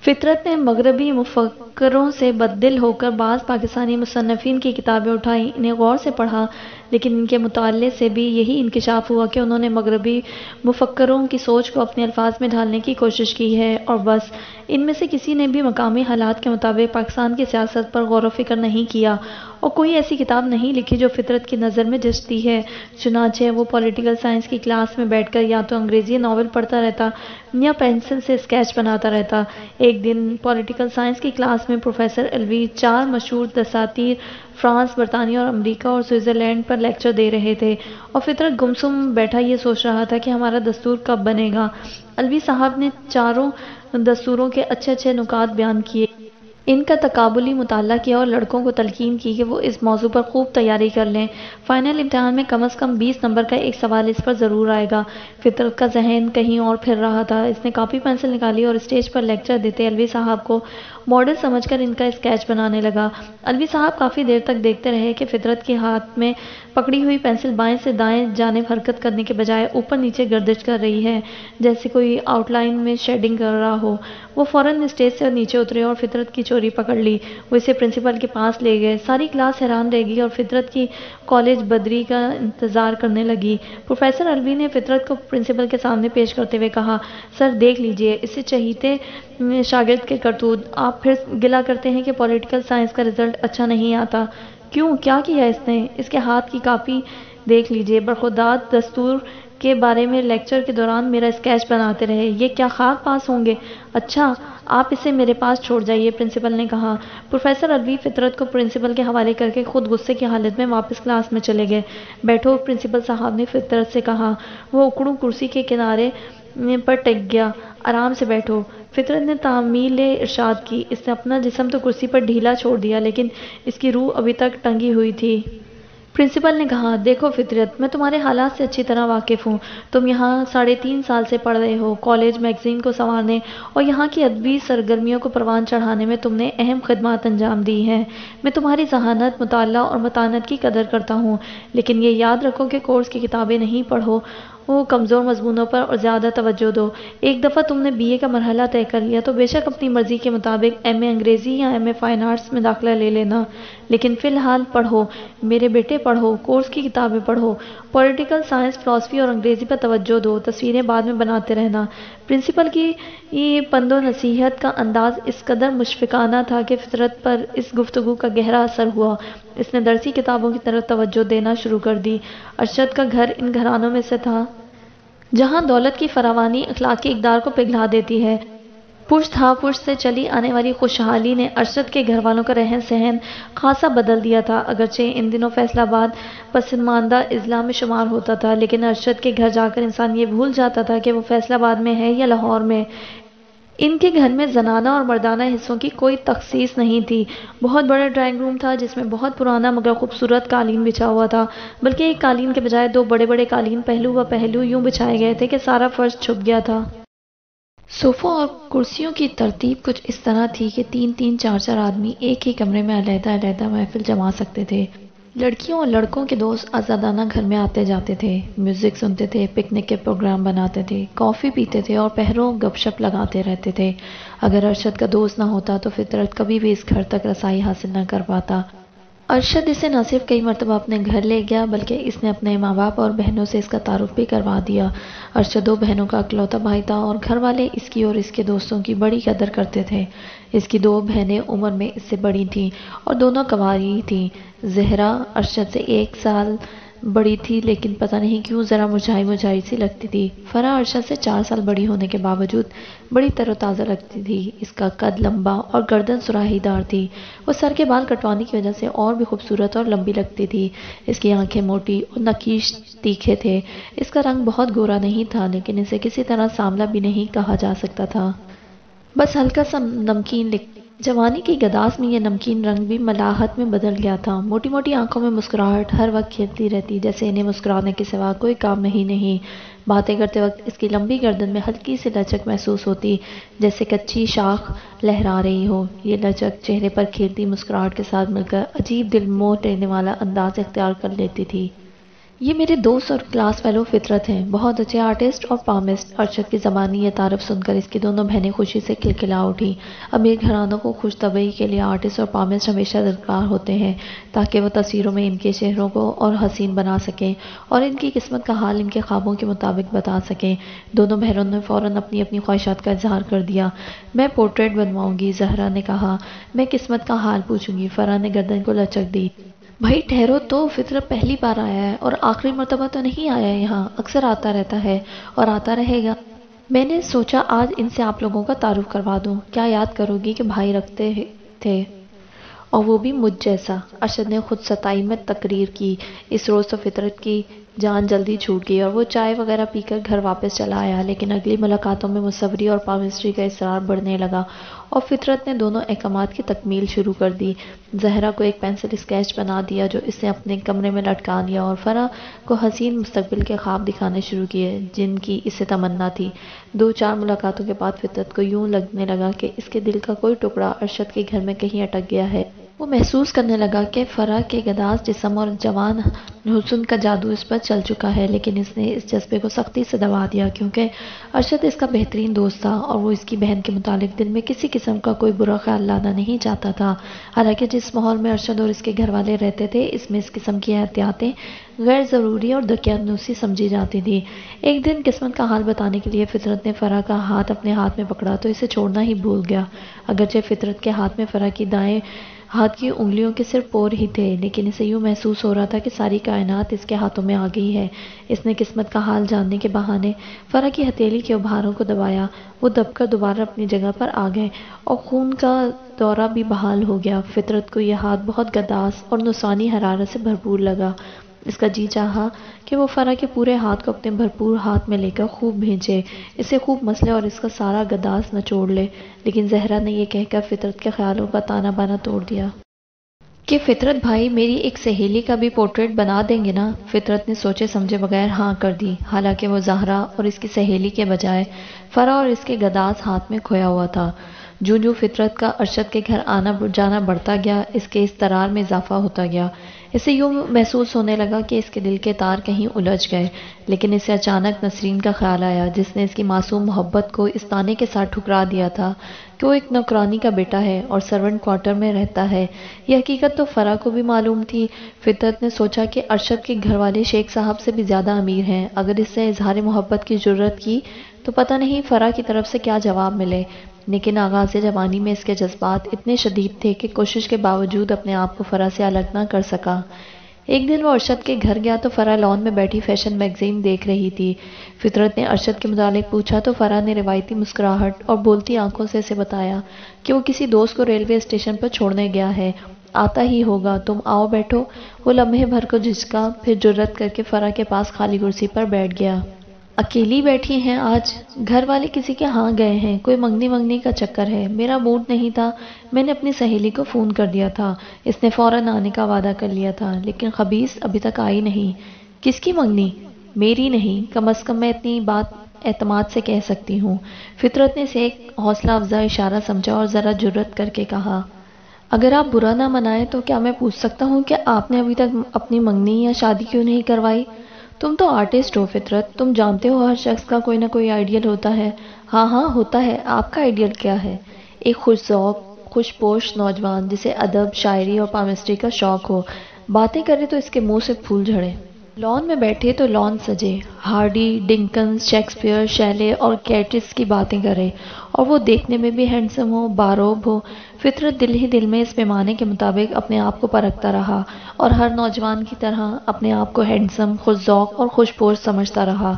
فطرت نے مغربی مفکروں سے بددل ہو کر بعض پاکستانی مصنفین کی کتابیں اٹھائیں، انہیں غور سے پڑھا، لیکن ان کے مطالعے سے بھی یہی انکشاف ہوا کہ انہوں نے مغربی مفکروں کی سوچ کو اپنے الفاظ میں ڈھالنے کی کوشش کی ہے اور بس۔ ان میں سے کسی نے بھی مقامی حالات کے مطابق پاکستان کی سیاست پر غور و فکر نہیں کیا اور کوئی ایسی کتاب نہیں لکھی جو فطرت کی نظر میں جچتی ہے۔ چنانچہ وہ پولیٹیکل سائنس کی کلاس میں بیٹھ کر یا تو انگریزی ناول پڑھتا رہتا یا پینسل سے اسکیچ بناتا رہتا۔ ایک دن پولیٹیکل سائنس کی کلاس میں پروفیسر الوی 4 مشہور دساتیر فرانس، برطانیہ اور امریکہ اور سوئٹزرلینڈ پر لیکچر دے رہے تھے اور فطرت گمسم بیٹھا یہ سوچ رہا تھا کہ ہمارا دستور کب بنے گا۔ الوی صاحب نے چاروں دستوروں کے اچھے نکات بیان کیے، ان کا تقابلی مطالعہ کیا اور لڑکوں کو تلقین کی کہ وہ اس موضوع پر خوب تیاری کر لیں۔ فائنل امتحان میں کم از کم 20 نمبر کا ایک سوال اس پر ضرور آئے گا۔ فطرت کا ذہن کہیں اور پھر رہا تھا۔ اس نے کاپی پینسل نکالی اور اسٹیج پر لیکچر دیتے الوی صاحب کو ماڈل سمجھ کر ان کا اسکیچ بنانے لگا۔ الوی صاحب کافی دیر تک دیکھتے رہے کہ فطرت کے ہاتھ میں پکڑی ہوئی پینسل بائیں سے دائیں جانب حرکت کرنے کے بجائے اوپر نیچے گردش کر رہی ہے، جیسے کوئی آؤٹ لائن میں شیڈنگ کر رہا ہو۔ وہ فوراً اسٹیج سے نیچے اترے اور فطرت کی چوری پکڑ لی۔ وہ اسے پرنسپل کے پاس لے گئے۔ ساری کلاس حیران رہ گئی اور فطرت کی کالج بدری کا انتظار کرنے لگی۔ پروفیسر الوی نے فطرت کو پرنسپل کے سامنے پیش کرتے ہوئے کہا، سر دیکھ لیجئے، اسے چہیتے شاگرد کے کرتوت۔ آپ پھر گلہ کرتے ہیں کہ پولیٹیکل سائنس کا رزلٹ اچھا نہیں آتا۔ کیوں، کیا کیا اس نے؟ اس کے ہاتھ کی کاپی دیکھ لیجئے، برخودات دستور کے بارے میں لیکچر کے دوران میرا اسکیچ بناتے رہے، یہ کیا خاک پاس ہوں گے؟ اچھا، آپ اسے میرے پاس چھوڑ جائیے، پرنسپل نے کہا۔ پروفیسر الوی فطرت کو پرنسپل کے حوالے کر کے خود غصے کی حالت میں واپس کلاس میں چلے گئے۔ بیٹھو، پرنسپل صاحب نے فطرت سے کہا۔ وہ اکڑوں کرسی کے کنارے پر ٹک گیا۔ آرام سے بیٹھو۔ فطرت نے تعمیل ارشاد کی۔ اس نے اپنا جسم تو کرسی پر ڈھیلا چھوڑ دیا لیکن اس کی روح ابھی تک ٹنگی ہوئی تھی۔ پرنسپل نے کہا، دیکھو فطرت، میں تمہارے حالات سے اچھی طرح واقف ہوں۔ تم یہاں 3.5 سال سے پڑھ رہے ہو۔ کالج میگزین کو سنوارنے اور یہاں کی ادبی سرگرمیوں کو پروان چڑھانے میں تم نے اہم خدمات انجام دی ہیں۔ میں تمہاری ذہانت، مطالعہ اور متانت کی قدر کرتا ہوں، لیکن یہ یاد رکھو کہ کورس کی کتابیں نہیں پڑھو، وہ کمزور مضمونوں پر اور زیادہ توجہ دو۔ ایک دفعہ تم نے بی اے کا مرحلہ طے کر لیا تو بے شک اپنی مرضی کے مطابق ایم اے انگریزی یا ایم اے فائن آرٹس میں داخلہ لے لینا، لیکن فی الحال پڑھو میرے بیٹے، پڑھو، کورس کی کتابیں پڑھو، پولیٹیکل سائنس، فلاسفی اور انگریزی پر توجہ دو، تصویریں بعد میں بناتے رہنا۔ پرنسپل کی پند و نصیحت کا انداز اس قدر مشفقانہ تھا کہ فطرت پر اس گفتگو کا گہرا اثر ہوا۔ اس نے درسی کتابوں کی طرف توجہ دینا شروع کر دی۔ ارشد کا گھر ان گھرانوں میں سے تھا جہاں دولت کی فراوانی اخلاقی اقدار کو پگھلا دیتی ہے۔ پشت ہاں پشت سے چلی آنے والی خوشحالی نے ارشد کے گھر والوں کا رہن سہن خاصا بدل دیا تھا۔ اگرچہ ان دنوں فیصل آباد پسماندہ اضلاع میں شمار ہوتا تھا، لیکن ارشد کے گھر جا کر انسان یہ بھول جاتا تھا کہ وہ فیصل آباد میں ہے یا لاہور میں۔ ان کے گھر میں زنانہ اور مردانہ حصوں کی کوئی تخصیص نہیں تھی۔ بہت بڑا ڈرائنگ روم تھا جس میں بہت پرانا مگر خوبصورت قالین بچھا ہوا تھا، بلکہ ایک قالین کے بجائے 2 بڑے بڑے قالین پہلو و پہلو یوں بچھائے گئے تھے کہ سارا فرش چھپ گیا تھا۔ صوفوں اور کرسیوں کی ترتیب کچھ اس طرح تھی کہ 3 4 آدمی ایک ہی کمرے میں علیحدہ علیحدہ محفل جما سکتے تھے۔ لڑکیوں اور لڑکوں کے دوست آزادانہ گھر میں آتے جاتے تھے، میوزک سنتے تھے، پکنک کے پروگرام بناتے تھے، کافی پیتے تھے اور پہروں گپ شپ لگاتے رہتے تھے۔ اگر ارشد کا دوست نہ ہوتا تو فطرت کبھی بھی اس گھر تک رسائی حاصل نہ کر پاتا۔ ارشد اسے نہ صرف کئی مرتبہ اپنے گھر لے گیا بلکہ اس نے اپنے ماں باپ اور بہنوں سے اس کا تعارف بھی کروا دیا۔ ارشد 2 بہنوں کا اکلوتا بھائی تھا اور گھر والے اس کی اور اس کے دوستوں کی بڑی قدر کرتے تھے۔ اس کی 2 بہنیں عمر میں اس سے بڑی تھیں اور دونوں کنواری تھیں۔ زہرا ارشد سے 1 سال بڑی تھی لیکن پتہ نہیں کیوں ذرا مرجھائی مرجھائی سی لگتی تھی۔ فرح ارشد سے 4 سال بڑی ہونے کے باوجود بڑی تر و تازہ لگتی تھی۔ اس کا قد لمبا اور گردن سراہی دار تھی۔ وہ سر کے بال کٹوانے کی وجہ سے اور بھی خوبصورت اور لمبی لگتی تھی۔ اس کی آنکھیں موٹی اور نکیش تیکھے تھے۔ اس کا رنگ بہت گورا نہیں تھا لیکن اسے کسی طرح سانولا بھی نہیں کہا جا سکتا تھا، بس ہلکا سا نمکین جوانی کی گداس میں یہ نمکین رنگ بھی ملاحت میں بدل گیا تھا۔ موٹی موٹی آنکھوں میں مسکراہٹ ہر وقت کھیلتی رہتی جیسے انہیں مسکرانے کے سوا کوئی کام ہی نہیں۔ باتیں کرتے وقت اس کی لمبی گردن میں ہلکی سی لچک محسوس ہوتی جیسے کچی شاخ لہرا رہی ہو۔ یہ لچک چہرے پر کھیلتی مسکراہٹ کے ساتھ مل کر عجیب دل موہ لینے والا انداز اختیار کر لیتی تھی۔ یہ میرے دوست اور کلاس فیلو فطرت ہیں، بہت اچھے آرٹسٹ اور پامسٹ۔ ارشد کی زبانی یہ تعارف سن کر اس کی دونوں بہنیں خوشی سے کھلکھلا اٹھی۔ امیر گھرانوں کو خوش طبعی کے لیے آرٹسٹ اور پامسٹ ہمیشہ درکار ہوتے ہیں تاکہ وہ تصویروں میں ان کے چہروں کو اور حسین بنا سکیں اور ان کی قسمت کا حال ان کے خوابوں کے مطابق بتا سکیں۔ دونوں بہنوں نے فوراً اپنی اپنی خواہشات کا اظہار کر دیا۔ میں پورٹریٹ بنواؤں گی، زہرا نے کہا۔ میں قسمت کا حال پوچھوں گی، فرح نے گردن کو لچک دی۔ بھائی ٹھہرو تو، فطرت پہلی بار آیا ہے اور آخری مرتبہ تو نہیں آیا یہاں، اکثر آتا رہتا ہے اور آتا رہے گا۔ میں نے سوچا آج ان سے آپ لوگوں کا تعارف کروا دوں۔ کیا یاد کرو گی کہ بھائی رکھتے تھے اور وہ بھی مجھ جیسا؟ ارشد نے خود ستائی میں تقریر کی۔ اس روز تو فطرت کی جان جلدی چھوٹ گئی اور وہ چائے وغیرہ پی کر گھر واپس چلا آیا، لیکن اگلی ملاقاتوں میں مصوری اور پامسٹری کا اصرار بڑھنے لگا اور فطرت نے دونوں احکامات کی تکمیل شروع کر دی۔ زہرا کو ایک پینسل اسکیچ بنا دیا جو اس نے اپنے کمرے میں لٹکا دیا اور فرح کو حسین مستقبل کے خواب دکھانے شروع کیے جن کی اسے تمنا تھی۔ 2-4 ملاقاتوں کے بعد فطرت کو یوں لگنے لگا کہ اس کے دل کا کوئی ٹکڑا ارشد کے گھر میں کہیں اٹک گیا ہے۔ وہ محسوس کرنے لگا کہ فرح کے گداز جسم اور جوان حسن کا جادو اس پر چل چکا ہے، لیکن اس نے اس جذبے کو سختی سے دبا دیا کیونکہ ارشد اس کا بہترین دوست تھا اور وہ اس کی بہن کے متعلق دل میں کسی قسم کا کوئی برا خیال لانا نہیں چاہتا تھا۔ حالانکہ جس ماحول میں ارشد اور اس کے گھر والے رہتے تھے اس میں اس قسم کی احتیاطیں غیر ضروری اور دقیانوسی سمجھی جاتی تھی۔ ایک دن قسمت کا حال بتانے کے لیے فطرت نے فرح کا ہاتھ اپنے ہاتھ میں پکڑا تو اسے چھوڑنا ہی بھول گیا۔ اگرچہ فطرت کے ہاتھ میں فرح کی دائیں ہاتھ کی انگلیوں کے صرف پور ہی تھے، لیکن اسے یوں محسوس ہو رہا تھا کہ ساری کائنات اس کے ہاتھوں میں آ گئی ہے۔ اس نے قسمت کا حال جاننے کے بہانے فرح کی ہتھیلی کے ابھاروں کو دبایا۔ وہ دب کر دوبارہ اپنی جگہ پر آ گئے اور خون کا دورہ بھی بحال ہو گیا۔ فطرت کو یہ ہاتھ بہت گداس اور نسوانی حرارت سے بھرپور لگا۔ اس کا جی چاہا کہ وہ فرح کے پورے ہاتھ کو اپنے بھرپور ہاتھ میں لے کر خوب بھینچے، اسے خوب مسلے اور اس کا سارا گداس نچوڑ لے، لیکن زہرا نے یہ کہہ کر فطرت کے خیالوں کا تانا بانا توڑ دیا کہ فطرت بھائی میری ایک سہیلی کا بھی پورٹریٹ بنا دیں گے نا؟ فطرت نے سوچے سمجھے بغیر ہاں کر دی، حالانکہ وہ زہرا اور اس کی سہیلی کے بجائے فرح اور اس کے گداز ہاتھ میں کھویا ہوا تھا۔ جو فطرت کا ارشد کے گھر آنا جانا بڑھتا گیا اس کے اضطرار میں اضافہ ہوتا گیا۔ اسے یوں محسوس ہونے لگا کہ اس کے دل کے تار کہیں الجھ گئے، لیکن اسے اچانک نسرین کا خیال آیا جس نے اس کی معصوم محبت کو اس طعنے کے ساتھ ٹھکرا دیا تھا کہ وہ ایک نوکرانی کا بیٹا ہے اور سرونٹ کوارٹر میں رہتا ہے۔ یہ حقیقت تو فرح کو بھی معلوم تھی۔ فطرت نے سوچا کہ ارشد کے گھر والے شیخ صاحب سے بھی زیادہ امیر ہیں، اگر اس سے اظہار محبت کی جرت کی تو پتہ نہیں فرح کی طرف سے کیا جواب ملے، لیکن آغاز جوانی میں اس کے جذبات اتنے شدید تھے کہ کوشش کے باوجود اپنے آپ کو فرح سے الگ نہ کر سکا۔ ایک دن وہ ارشد کے گھر گیا تو فرح لان میں بیٹھی فیشن میگزین دیکھ رہی تھی۔ فطرت نے ارشد کے متعلق پوچھا تو فرح نے روایتی مسکراہٹ اور بولتی آنکھوں سے اسے بتایا کہ وہ کسی دوست کو ریلوے اسٹیشن پر چھوڑنے گیا ہے، آتا ہی ہوگا، تم آؤ بیٹھو۔ وہ لمحے بھر کو جھجکا، پھر جرأت کر کے فرح کے پاس خالی کرسی پر بیٹھ گیا۔ اکیلی بیٹھی ہیں آج؟ گھر والے کسی کے ہاں گئے ہیں، کوئی منگنی کا چکر ہے، میرا موڈ نہیں تھا، میں نے اپنی سہیلی کو فون کر دیا تھا، اس نے فوراً آنے کا وعدہ کر لیا تھا، لیکن خبیث ابھی تک آئی نہیں۔ کس کی منگنی؟ میری نہیں، کم از کم میں اتنی بات اعتماد سے کہہ سکتی ہوں۔ فطرت نے اسے ایک حوصلہ افزا اشارہ سمجھا اور ذرا جرأت کر کے کہا، اگر آپ برا نہ منائیں تو کیا میں پوچھ سکتا ہوں کہ آپ نے ابھی تک اپنی منگنی یا شادی کیوں نہیں کروائی؟ تم تو آرٹسٹ ہو فطرت، تم جانتے ہو ہر شخص کا کوئی نہ کوئی آئیڈیل ہوتا ہے۔ ہاں ہوتا ہے، آپ کا آئیڈیل کیا ہے؟ ایک خوش ذوق، خوش پوش نوجوان جسے ادب، شاعری اور پامسٹری کا شوق ہو، باتیں کرے تو اس کے منہ سے پھول جھڑے۔ لان میں بیٹھے تو لان سجے، ہارڈی، ڈنکنز، شیکسپیئر، شیلے اور کیٹس کی باتیں کرے، اور وہ دیکھنے میں بھی ہینڈسم ہو، باروب ہو۔ فطرت دل ہی دل میں اس پیمانے کے مطابق اپنے آپ کو پرکھتا رہا اور ہر نوجوان کی طرح اپنے آپ کو ہینڈسم، خوش ذوق اور خوش پوش سمجھتا رہا۔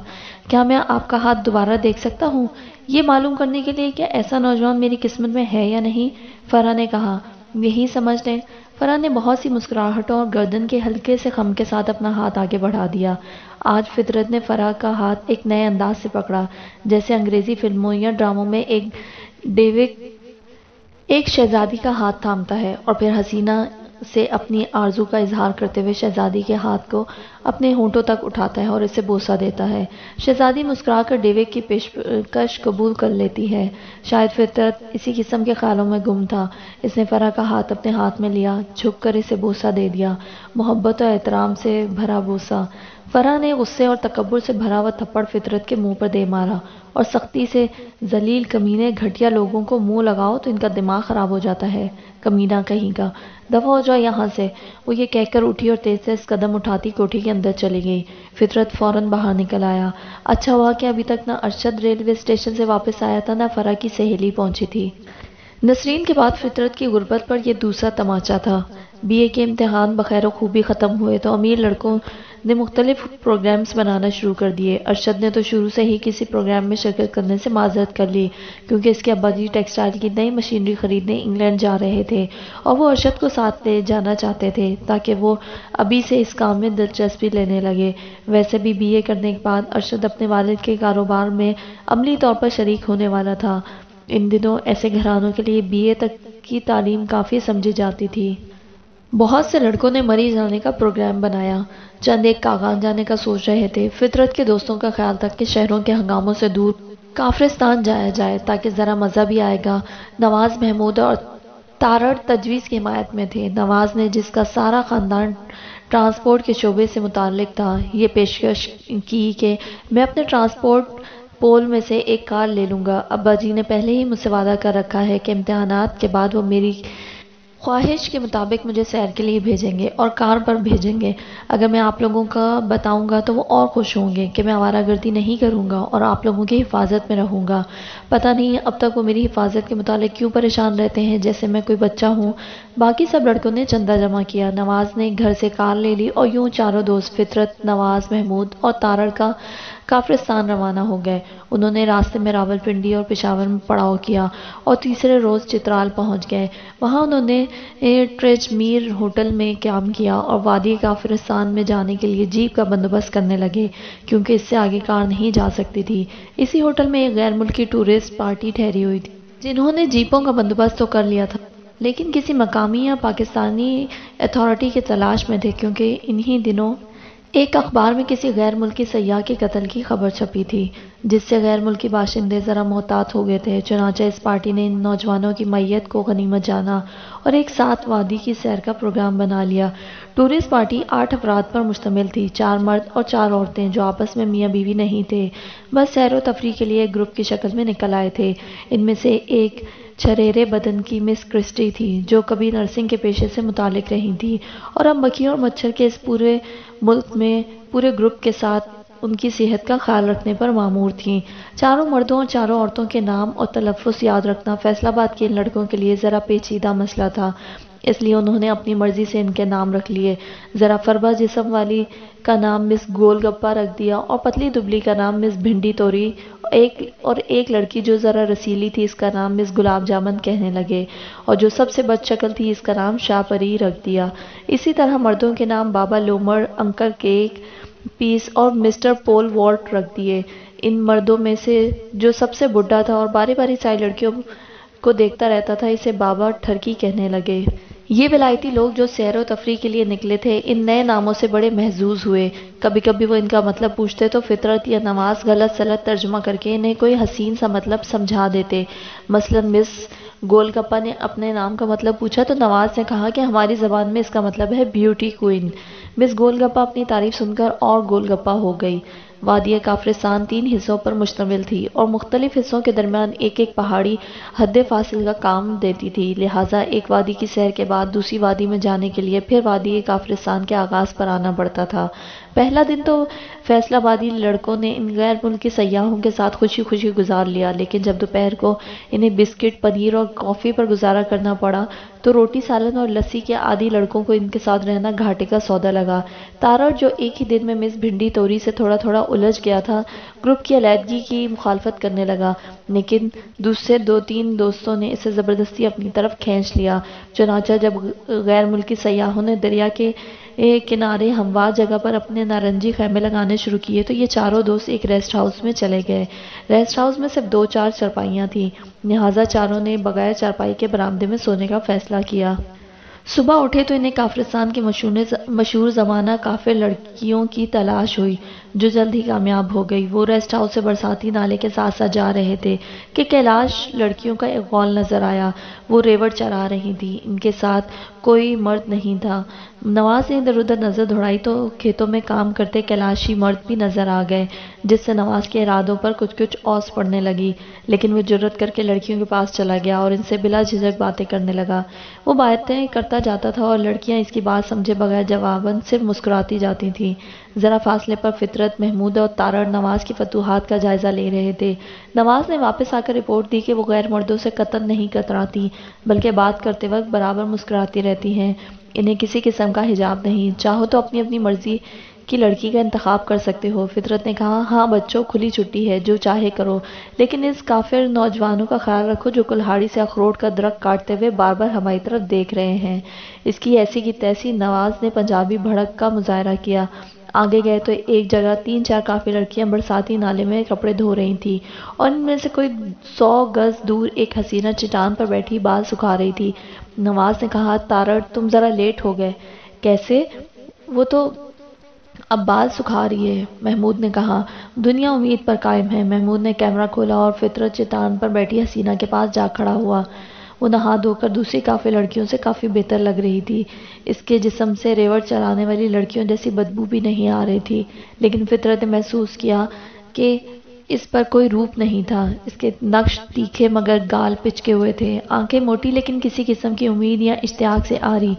کیا میں آپ کا ہاتھ دوبارہ دیکھ سکتا ہوں، یہ معلوم کرنے کے لیے کہ ایسا نوجوان میری قسمت میں ہے یا نہیں؟ فرح نے کہا۔ یہی سمجھ لیں۔ فرح نے بہت سی مسکراہٹوں اور گردن کے ہلکے سے خم کے ساتھ اپنا ہاتھ آگے بڑھا دیا۔ آج فطرت نے فرح کا ہاتھ ایک نئے انداز سے پکڑا، جیسے انگریزی فلموں یا ڈراموں میں ایک شہزادی کا ہاتھ تھامتا ہے اور پھر حسینہ سے اپنی آرزو کا اظہار کرتے ہوئے شہزادی کے ہاتھ کو اپنے ہونٹوں تک اٹھاتا ہے اور اسے بوسہ دیتا ہے۔ شہزادی مسکرا کر ڈیوک کی پیشکش قبول کر لیتی ہے۔ شاید فطرت اسی قسم کے خیالوں میں گم تھا۔ اس نے فرح کا ہاتھ اپنے ہاتھ میں لیا، جھک کر اسے بوسہ دے دیا، محبت اور احترام سے بھرا بوسہ۔ فرح نے غصے اور تکبر سے بھرا ہوا تھپڑ فطرت کے منہ پر دے مارا اور سختی سے، ذلیل کمینے، گھٹیا لوگوں کو منہ لگاؤ تو ان کا دماغ خراب ہو جاتا ہے، کمینہ کہیں کا، دفعہ ہو جاؤ یہاں سے۔ وہ یہ کہہ کر اٹھی اور تیز تیز قدم اٹھاتی کوٹھی کے اندر چلی گئی۔ فطرت فوراً باہر نکل آیا۔ اچھا ہوا کہ ابھی تک نہ ارشد ریلوے اسٹیشن سے واپس آیا تھا، نہ فرح کی سہیلی پہنچی تھی۔ نسرین کے بعد فطرت کی غربت پر یہ دوسرا تماچا تھا۔ بی اے کے امتحان بخیر و خوبی ختم ہوئے تو امیر لڑکوں نے مختلف پروگرامز بنانا شروع کر دیے۔ ارشد نے تو شروع سے ہی کسی پروگرام میں شرکت کرنے سے معذرت کر لی، کیونکہ اس کے ابا جی ٹیکسٹائل کی نئی مشینری خریدنے انگلینڈ جا رہے تھے اور وہ ارشد کو ساتھ لے جانا چاہتے تھے تاکہ وہ ابھی سے اس کام میں دلچسپی لینے لگے۔ ویسے بھی بی اے کرنے کے بعد ارشد اپنے والد کے کاروبار میں عملی طور پر شریک ہونے والا تھا۔ ان دنوں ایسے گھرانوں کے لیے بی اے تک کی تعلیم کافی سمجھی جاتی تھی۔ بہت سے لڑکوں نے مری جانے کا پروگرام بنایا، چند ایک کاغان جانے کا سوچ رہے تھے۔ فطرت کے دوستوں کا خیال تھا کہ شہروں کے ہنگاموں سے دور کافرستان جایا جائے تاکہ ذرا مزہ بھی آئے گا۔ نواز محمود اور تارڑ تجویز کی حمایت میں تھے۔ نواز نے، جس کا سارا خاندان ٹرانسپورٹ کے شعبے سے متعلق تھا، یہ پیشکش کی کہ میں اپنے ٹرانسپورٹ پول میں سے ایک کار لے لوں گا۔ ابا جی نے پہلے ہی مجھ سے وعدہ کر رکھا ہے کہ امتحانات کے بعد وہ میری خواہش کے مطابق مجھے سیر کے لیے بھیجیں گے اور کار پر بھیجیں گے۔ اگر میں آپ لوگوں کا بتاؤں گا تو وہ اور خوش ہوں گے کہ میں آوارہ گردی نہیں کروں گا اور آپ لوگوں کی حفاظت میں رہوں گا۔ پتہ نہیں اب تک وہ میری حفاظت کے متعلق کیوں پریشان رہتے ہیں، جیسے میں کوئی بچہ ہوں۔ باقی سب لڑکوں نے چندہ جمع کیا، نواز نے گھر سے کار لے لی اور یوں چاروں دوست فطرت، نواز محمود اور تارڑ کا کافرستان روانہ ہو گئے۔ انہوں نے راستے میں راولپنڈی اور پشاور میں پڑاؤ کیا اور تیسرے روز چترال پہنچ گئے۔ وہاں انہوں نے ٹریجمیر ہوٹل میں قیام کیا اور وادی کافرستان میں جانے کے لیے جیپ کا بندوبست کرنے لگے، کیونکہ اس سے آگے کار نہیں جا سکتی تھی۔ اسی ہوٹل میں ایک غیر ملکی ٹورسٹ پارٹی ٹھہری ہوئی تھی، جنہوں نے جیپوں کا بندوبست تو کر لیا تھا لیکن کسی مقامی یا پاکستانی اتھارٹی کی تلاش میں تھے، کیونکہ انہی دنوں ایک اخبار میں کسی غیر ملکی سیاح کے قتل کی خبر چھپی تھی، جس سے غیر ملکی باشندے ذرا محتاط ہو گئے تھے۔ چنانچہ اس پارٹی نے ان نوجوانوں کی میت کو غنیمت جانا اور ایک ساتھ وادی کی سیر کا پروگرام بنا لیا۔ ٹورسٹ پارٹی 8 افراد پر مشتمل تھی، 4 مرد اور 4 عورتیں جو آپس میں میاں بیوی نہیں تھے، بس سیر و تفریح کے لیے ایک گروپ کی شکل میں نکل آئے تھے۔ ان میں سے ایک چھریرے بدن کی مس کرسٹی تھی، جو کبھی نرسنگ کے پیشے سے متعلق رہی تھی اور اب مکھیوں اور مچھر کے اس پورے ملک میں پورے گروپ کے ساتھ ان کی صحت کا خیال رکھنے پر مامور تھیں۔ چاروں مردوں اور چاروں عورتوں کے نام اور تلفظ یاد رکھنا فیصل آباد کے ان لڑکوں کے لیے ذرا پیچیدہ مسئلہ تھا، اس لیے انہوں نے اپنی مرضی سے ان کے نام رکھ لیے۔ ذرا فربا جسم والی کا نام مس گول گپا رکھ دیا اور پتلی دبلی کا نام مس بھنڈی توری، اور ایک لڑکی جو ذرا رسیلی تھی اس کا نام مس گلاب جامن کہنے لگے، اور جو سب سے بد شکل تھی اس کا نام شاہ پری رکھ دیا۔ اسی طرح مردوں کے نام بابا لومڑ، انکل کیک پیس اور مسٹر پول والٹ رکھ دیے۔ ان مردوں میں سے جو سب سے بڈھا تھا اور باری باری ساری لڑکیوں کو دیکھتا رہتا تھا، اسے بابا ٹھرکی کہنے لگے۔ یہ ولایتی لوگ جو سیر و تفریح کے لیے نکلے تھے ان نئے ناموں سے بڑے محظوظ ہوئے۔ کبھی کبھی وہ ان کا مطلب پوچھتے تو فطرت یا نواز غلط سلط ترجمہ کر کے انہیں کوئی حسین سا مطلب سمجھا دیتے۔ مثلاً مس گول گپا نے اپنے نام کا مطلب پوچھا تو نواز نے کہا کہ ہماری زبان میں اس کا مطلب ہے بیوٹی کوئن۔ مس گول گپا اپنی تعریف سن کر اور گول گپا ہو گئی۔ وادی کافرستان 3 حصوں پر مشتمل تھی اور مختلف حصوں کے درمیان ایک ایک پہاڑی حد فاصل کا کام دیتی تھی، لہٰذا ایک وادی کی سیر کے بعد دوسری وادی میں جانے کے لیے پھر وادی کافرستان کے آغاز پر آنا پڑتا تھا۔ پہلا دن تو فیصل آبادی لڑکوں نے ان غیر ملکی سیاحوں کے ساتھ خوشی خوشی گزار لیا، لیکن جب دوپہر کو انہیں بسکٹ، پنیر اور کافی پر گزارا کرنا پڑا تو روٹی، سالن اور لسی کے عادی لڑکوں کو ان کے ساتھ رہنا گھاٹے کا سودا لگا۔ تارڑ، جو ایک ہی دن میں مس بھنڈی توری سے تھوڑا تھوڑا الجھ گیا تھا، گروپ کی علیحدگی کی مخالفت کرنے لگا، لیکن دوسرے 2-3 دوستوں نے اسے زبردستی اپنی طرف کھینچ لیا۔ چنانچہ جب غیر ملکی سیاحوں نے دریا کے کنارے ہموار جگہ پر اپنے نارنجی خیمے لگانے شروع کیے تو یہ چاروں دوست ایک ریسٹ ہاؤس میں چلے گئے۔ ریسٹ ہاؤس میں صرف 2-4 چارپائیاں تھیں، لہٰذا چاروں نے بغیر چارپائی کے برآمدے میں سونے کا فیصلہ کیا۔ صبح اٹھے تو انہیں کافرستان کی مشہور زمانہ کافر لڑکیوں کی تلاش ہوئی، جو جلد ہی کامیاب ہو گئی۔ وہ ریسٹ ہاؤس سے برساتی نالے کے ساتھ ساتھ جا رہے تھے کہ کیلاش لڑکیوں کا ایک غول نظر آیا۔ وہ ریوڑ چرا رہی تھیں، ان کے ساتھ کوئی مرد نہیں تھا۔ نواز نے ادھر ادھر نظر دوڑائی تو کھیتوں میں کام کرتے کیلاشی مرد بھی نظر آ گئے، جس سے نواز کے ارادوں پر کچھ اوس پڑنے لگی، لیکن وہ جرأت کر کے لڑکیوں کے پاس چلا گیا اور ان سے بلا جھجک باتیں کرنے لگا۔ وہ باتیں کرتا جاتا تھا اور لڑکیاں اس کی بات سمجھے بغیر جواباً صرف مسکراتی جاتی تھیں۔ ذرا فاصلے پر فطرت، محمود اور تارڑ نواز کی فتوحات کا جائزہ لے رہے تھے۔ نواز نے واپس آ کر رپورٹ دی کہ وہ غیر مردوں سے قطعاً نہیں کتراتی، بلکہ بات کرتے وقت برابر مسکراتی رہتی ہیں۔ انہیں کسی قسم کا حجاب نہیں، چاہو تو اپنی مرضی کی لڑکی کا انتخاب کر سکتے ہو۔ فطرت نے کہا، ہاں بچوں، کھلی چھٹی ہے، جو چاہے کرو، لیکن اس کافر نوجوانوں کا خیال رکھو جو کلہاڑی سے اخروٹ کا درخت کاٹتے ہوئے بار بار ہماری طرف دیکھ رہے ہیں۔ اس کی ایسی کی تیسی نواز نے پنجابی بھڑک کا مظاہرہ کیا۔ آگے گئے تو ایک جگہ 3-4 کافی لڑکیاں برساتی نالے میں کپڑے دھو رہی تھیں اور ان میں سے کوئی 100 گز دور ایک حسینہ چٹان پر بیٹھی بال سکھا رہی تھی۔ نواز نے کہا، تارڑ تم ذرا لیٹ ہو گئے۔ کیسے؟ وہ تو اب بال سکھا رہی ہے، محمود نے کہا۔ دنیا امید پر قائم ہے۔ محمود نے کیمرہ کھولا اور فطرت چٹان پر بیٹھی حسینہ کے پاس جا کھڑا ہوا۔ وہ نہا دھو کر دوسری کافی لڑکیوں سے کافی بہتر لگ رہی تھی۔ اس کے جسم سے ریوڑ چرانے والی لڑکیوں جیسی بدبو بھی نہیں آ رہی تھی، لیکن فطرت نے محسوس کیا کہ اس پر کوئی روپ نہیں تھا۔ اس کے نقش تیکھے مگر گال پچکے ہوئے تھے، آنکھیں موٹی لیکن کسی قسم کی امید یا اشتیاق سے آری۔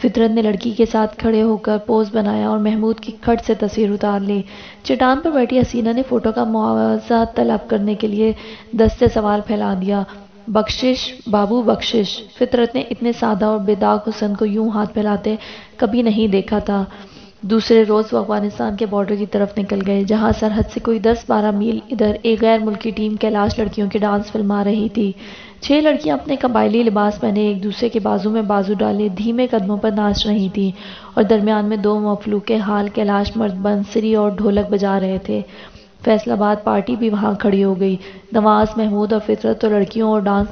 فطرت نے لڑکی کے ساتھ کھڑے ہو کر پوز بنایا اور محمود کی کھٹ سے تصویر اتار لی۔ چٹان پر بیٹھی حسینہ نے فوٹو کا معاوضہ طلب کرنے کے لیے دستے سوال پھیلا دیا۔ بخشش بابو بخشش۔ فطرت نے اتنے سادہ اور بے داغ حسن کو یوں ہاتھ پھیلاتے کبھی نہیں دیکھا تھا۔ دوسرے روز وہ افغانستان کے بارڈر کی طرف نکل گئے، جہاں سرحد سے کوئی 10-12 میل ادھر ایک غیر ملکی ٹیم کیلاش لڑکیوں کے ڈانس فلما رہی تھی۔ 6 لڑکیاں اپنے قبائلی لباس پہنے ایک دوسرے کے بازو میں بازو ڈالے دھیمے قدموں پر ناچ رہی تھیں اور درمیان میں 2 مفلوکے حال کیلاش مرد بنسری اور ڈھولک بجا رہے تھے۔ فیصل آباد پارٹی بھی وہاں کھڑی ہو گئی۔ نواز، محمود اور فطرت تو لڑکیوں اور ڈانس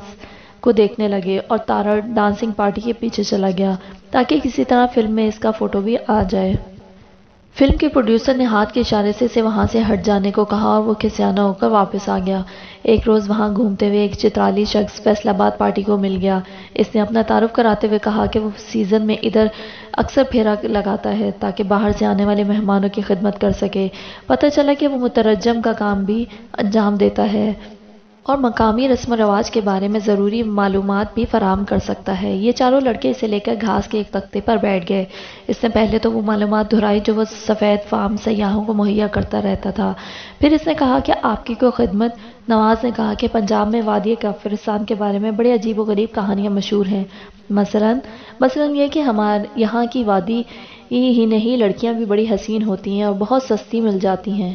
کو دیکھنے لگے اور تارڑ ڈانسنگ پارٹی کے پیچھے چلا گیا تاکہ کسی طرح فلم میں اس کا فوٹو بھی آ جائے۔ فلم کے پروڈیوسر نے ہاتھ کے اشارے سے اسے وہاں سے ہٹ جانے کو کہا اور وہ کھسیانہ ہو کر واپس آ گیا۔ ایک روز وہاں گھومتے ہوئے ایک چترالی شخص فیصل آباد پارٹی کو مل گیا۔ اس نے اپنا تعارف کراتے ہوئے کہا کہ وہ سیزن میں ادھر اکثر پھیرا لگاتا ہے تاکہ باہر سے آنے والے مہمانوں کی خدمت کر سکے۔ پتہ چلا کہ وہ مترجم کا کام بھی انجام دیتا ہے اور مقامی رسم و رواج کے بارے میں ضروری معلومات بھی فراہم کر سکتا ہے۔ یہ چاروں لڑکے اسے لے کر گھاس کے ایک تختے پر بیٹھ گئے۔ اس نے پہلے تو وہ معلومات دہرائی جو وہ سفید فام سیاحوں کو مہیا کرتا رہتا تھا۔ پھر اس نے کہا کہ آپ کی کوئی خدمت۔ نواز نے کہا کہ پنجاب میں وادی کافرستان کے بارے میں بڑے عجیب و غریب کہانیاں مشہور ہیں، مثلاً یہ کہ ہمارے یہاں کی وادی ہی نہیں لڑکیاں بھی بڑی حسین ہوتی ہیں اور بہت سستی مل جاتی ہیں۔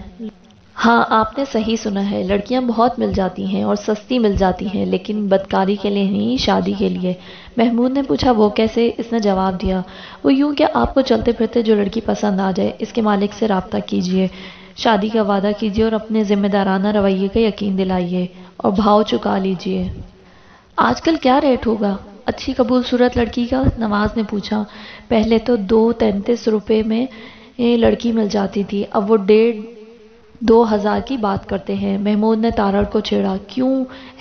ہاں، آپ نے صحیح سنا ہے، لڑکیاں بہت مل جاتی ہیں اور سستی مل جاتی ہیں، لیکن بدکاری کے لیے نہیں، شادی کے لیے۔ محمود نے پوچھا، وہ کیسے؟ اس نے جواب دیا، وہ یوں کہ آپ کو چلتے پھرتے جو لڑکی پسند آ جائے اس کے مالک سے رابطہ کیجئے، شادی کا وعدہ کیجئے اور اپنے ذمہ دارانہ رویے کا یقین دلائیے اور بھاؤ چکا لیجئے۔ آج کل کیا ریٹ ہوگا اچھی قبول صورت لڑکی کا؟ نواز نے پوچھا۔ پہلے تو 2-33 روپے میں لڑکی مل جاتی تھی، اب وہ 1,500-2,000 کی بات کرتے ہیں۔ محمود نے تارڑ کو چھیڑا، کیوں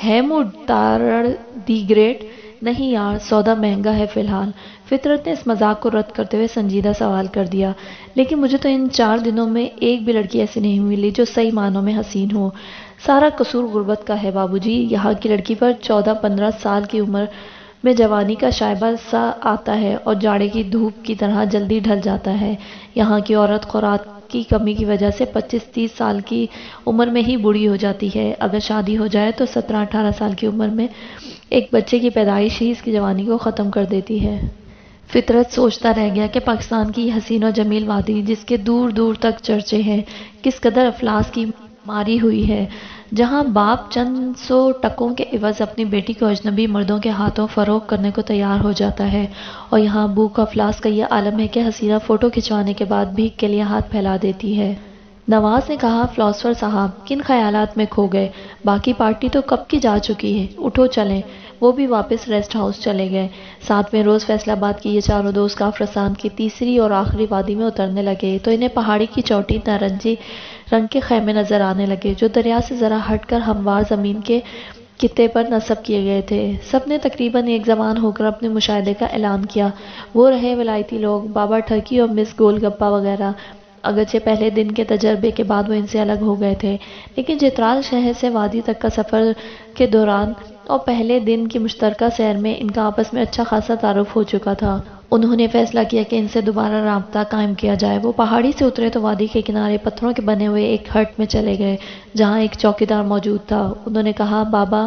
ہے موڈ تارڑ دی گریٹ؟ نہیں یار، سودا مہنگا ہے فی الحال۔ فطرت نے اس مذاق کو رد کرتے ہوئے سنجیدہ سوال کر دیا۔ لیکن مجھے تو ان 4 دنوں میں ایک بھی لڑکی ایسی نہیں ملی جو صحیح معنوں میں حسین ہو۔ سارا قصور غربت کا ہے بابو جی۔ یہاں کی لڑکی پر 14-15 سال کی عمر میں جوانی کا شائبہ سا آتا ہے اور جاڑے کی دھوپ کی طرح جلدی ڈھل جاتا ہے۔ یہاں کی عورت خوراک کی کمی کی وجہ سے 25-30 سال کی عمر میں ہی بوڑھی ہو جاتی ہے۔ اگر شادی ہو جائے تو 17-18 سال کی عمر میں ایک بچے کی پیدائش ہی اس کی جوانی کو ختم کر دیتی ہے۔ فطرت سوچتا رہ گیا کہ پاکستان کی حسین و جمیل وادی، جس کے دور دور تک چرچے ہیں، کس قدر افلاس کی ماری ہوئی ہے، جہاں باپ چند سو ٹکوں کے عوض اپنی بیٹی کو اجنبی مردوں کے ہاتھوں فروخت کرنے کو تیار ہو جاتا ہے، اور یہاں بھوک و افلاس کا یہ عالم ہے کہ حسینہ فوٹو کھنچوانے کے بعد بھیک کے لیے ہاتھ پھیلا دیتی ہے۔ نواز نے کہا، فلاسفر صاحب کن خیالات میں کھو گئے؟ باقی پارٹی تو کب کی جا چکی ہے، اٹھو چلیں۔ وہ بھی واپس ریسٹ ہاؤس چلے گئے۔ 7ویں روز فیصل آباد کی یہ چاروں دوست کافرستان کی تیسری اور آخری وادی میں اترنے لگے تو انہیں پہاڑی کی چوٹی نارنجی رنگ کے خیمے نظر آنے لگے جو دریا سے ذرا ہٹ کر ہموار زمین کے خطے پر نصب کیے گئے تھے۔ سب نے تقریباً ایک زبان ہو کر اپنے مشاہدے کا اعلان کیا۔ وہ رہے ولایتی لوگ، بابا ٹھرکی اور مس گول گپا وغیرہ۔ اگرچہ پہلے دن کے تجربے کے بعد وہ ان سے الگ ہو گئے تھے، لیکن چترال شہر سے وادی تک کا سفر کے دوران اور پہلے دن کی مشترکہ سیر میں ان کا آپس میں اچھا خاصا تعارف ہو چکا تھا۔ انہوں نے فیصلہ کیا کہ ان سے دوبارہ رابطہ قائم کیا جائے۔ وہ پہاڑی سے اترے تو وادی کے کنارے پتھروں کے بنے ہوئے ایک ہٹ میں چلے گئے جہاں ایک چوکیدار موجود تھا۔ انہوں نے کہا، بابا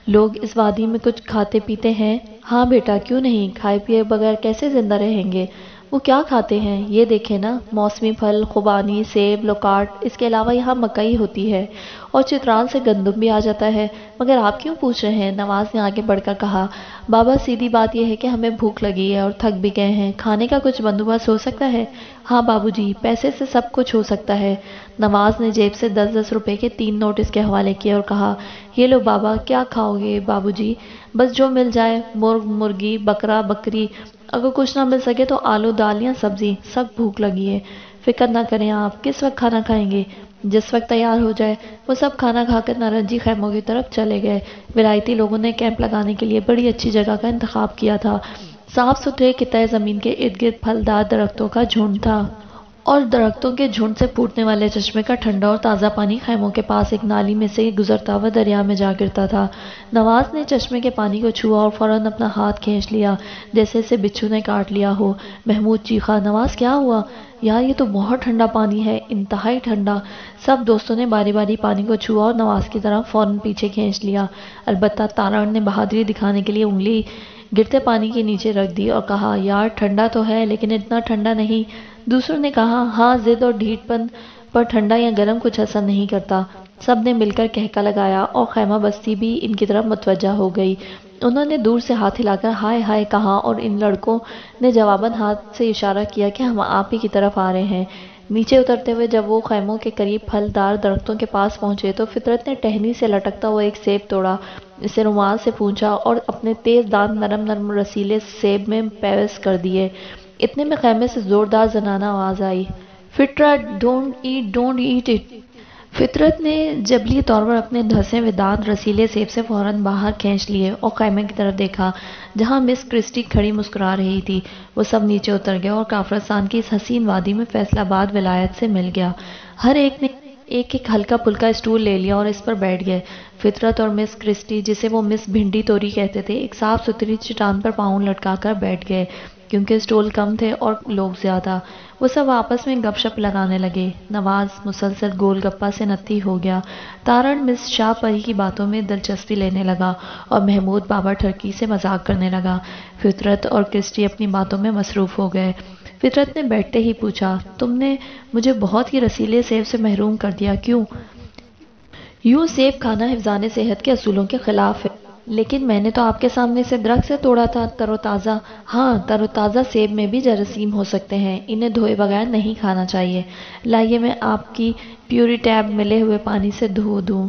لوگ اس وادی میں کچھ کھاتے پیتے ہیں؟ ہاں بیٹا، کیوں نہیں، کھائے پیے بغیر کیسے زندہ رہیں گے؟ وہ کیا کھاتے ہیں یہ دیکھیں نا، موسمی پھل، خوبانی، سیب، لوکاٹ، اس کے علاوہ یہاں مکئی ہوتی ہے اور چترال سے گندم بھی آ جاتا ہے۔ مگر آپ کیوں پوچھ رہے ہیں؟ نواز نے آگے بڑھ کر کہا، بابا سیدھی بات یہ ہے کہ ہمیں بھوک لگی ہے اور تھک بھی گئے ہیں، کھانے کا کچھ بندوبست ہو سکتا ہے؟ ہاں بابو جی، پیسے سے سب کچھ ہو سکتا ہے۔ نواز نے جیب سے 10-10 روپے کے 3 نوٹ اس کے حوالے کیے اور کہا، یہ لو بابا، کیا کھاؤ گے بابو جی؟ بس جو مل جائے، مرغ، مرغی، بکرا، بکری، اگر کچھ نہ مل سکے تو آلو، دال یا سبزی، سب بھوک لگی ہے۔ فکر نہ کریں آپ، کس وقت کھانا کھائیں گے؟ جس وقت تیار ہو جائے۔ وہ سب کھانا کھا کر نارنجی خیموں کی طرف چلے گئے۔ ولایتی لوگوں نے کیمپ لگانے کے لیے بڑی اچھی جگہ کا انتخاب کیا تھا۔ صاف ستھرے خطۂ زمین کے ارد گرد پھلدار درختوں کا جھنڈ تھا اور درختوں کے جھنڈ سے پھوٹنے والے چشمے کا ٹھنڈا اور تازہ پانی خیموں کے پاس ایک نالی میں سے گزرتا ہوا دریا میں جا گرتا تھا۔ نواز نے چشمے کے پانی کو چھوا اور فوراً اپنا ہاتھ کھینچ لیا جیسے اسے بچھو نے کاٹ لیا ہو۔ محمود چیخا، نواز کیا ہوا؟ یار یہ تو بہت ٹھنڈا پانی ہے، انتہائی ٹھنڈا۔ سب دوستوں نے باری باری پانی کو چھوا اور نواز کی طرف فوراً پیچھے کھینچ لیا۔ البتہ تارڑ نے بہادری دکھانے کے لیے انگلی گرتے پانی کے نیچے رکھ دی اور کہا، یار ٹھنڈا تو ہے لیکن اتنا ٹھنڈا نہیں۔ دوسروں نے کہا، ہاں ضد اور ڈھیٹ پن پر ٹھنڈا یا گرم کچھ اثر نہیں کرتا۔ سب نے مل کر کہکا لگایا اور خیمہ بستی بھی ان کی طرف متوجہ ہو گئی۔ انہوں نے دور سے ہاتھ ہلا کر ہائے ہائے کہا اور ان لڑکوں نے جواباً ہاتھ سے اشارہ کیا کہ ہم آپ ہی کی طرف آ رہے ہیں۔ نیچے اترتے ہوئے جب وہ خیموں کے قریب پھلدار درختوں کے پاس پہنچے تو فطرت نے ٹہنی سے لٹکتا ہوا ایک سیب توڑا، اسے رومال سے پونچھا اور اپنے تیز دانت نرم نرم رسیلے سیب میں پیوست کر دیے۔ اتنے میں خیمے سے زوردار زنانہ آواز آئی، فطرت، ڈونٹ ایٹ اٹ۔ فطرت نے جبلی طور پر اپنے دھسے ہوئے دانت رسیلے سیب سے فوراً باہر کھینچ لیے اور خیمے کی طرف دیکھا جہاں مس کرسٹی کھڑی مسکرا رہی تھی۔ وہ سب نیچے اتر گئے اور کافرستان کی اس حسین وادی میں فیصل آباد ولایت سے مل گیا۔ ہر ایک نے ایک ایک ہلکا پھلکا اسٹول لے لیا اور اس پر بیٹھ گئے۔ فطرت اور مس کرسٹی، جسے وہ مس بھنڈی توری کہتے تھے، ایک صاف ستھری چٹان پر پاؤں لٹکا کر بیٹھ گئے کیونکہ اسٹول کم تھے اور لوگ زیادہ۔ وہ سب آپس میں گپ شپ لگانے لگے۔ نواز مسلسل گول گپا سے نتی ہو گیا۔ تارڑ مس شاہ پری کی باتوں میں دلچسپی لینے لگا اور محمود بابا ٹھرکی سے مذاق کرنے لگا۔ فطرت اور کرسٹی اپنی باتوں میں مصروف ہو گئے۔ فطرت نے بیٹھتے ہی پوچھا، تم نے مجھے بہت ہی رسیلے سیب سے محروم کر دیا، کیوں؟ یوں سیب کھانا حفظان صحت کے اصولوں کے خلاف ہے، لیکن میں نے تو آپ کے سامنے سے درخت سے توڑا تھا، تر و تازہ۔ ہاں، تر و تازہ سیب میں بھی جراثیم ہو سکتے ہیں، انہیں دھوئے بغیر نہیں کھانا چاہیے۔ لائیے میں آپ کی پیوری ٹیب ملے ہوئے پانی سے دھو دوں،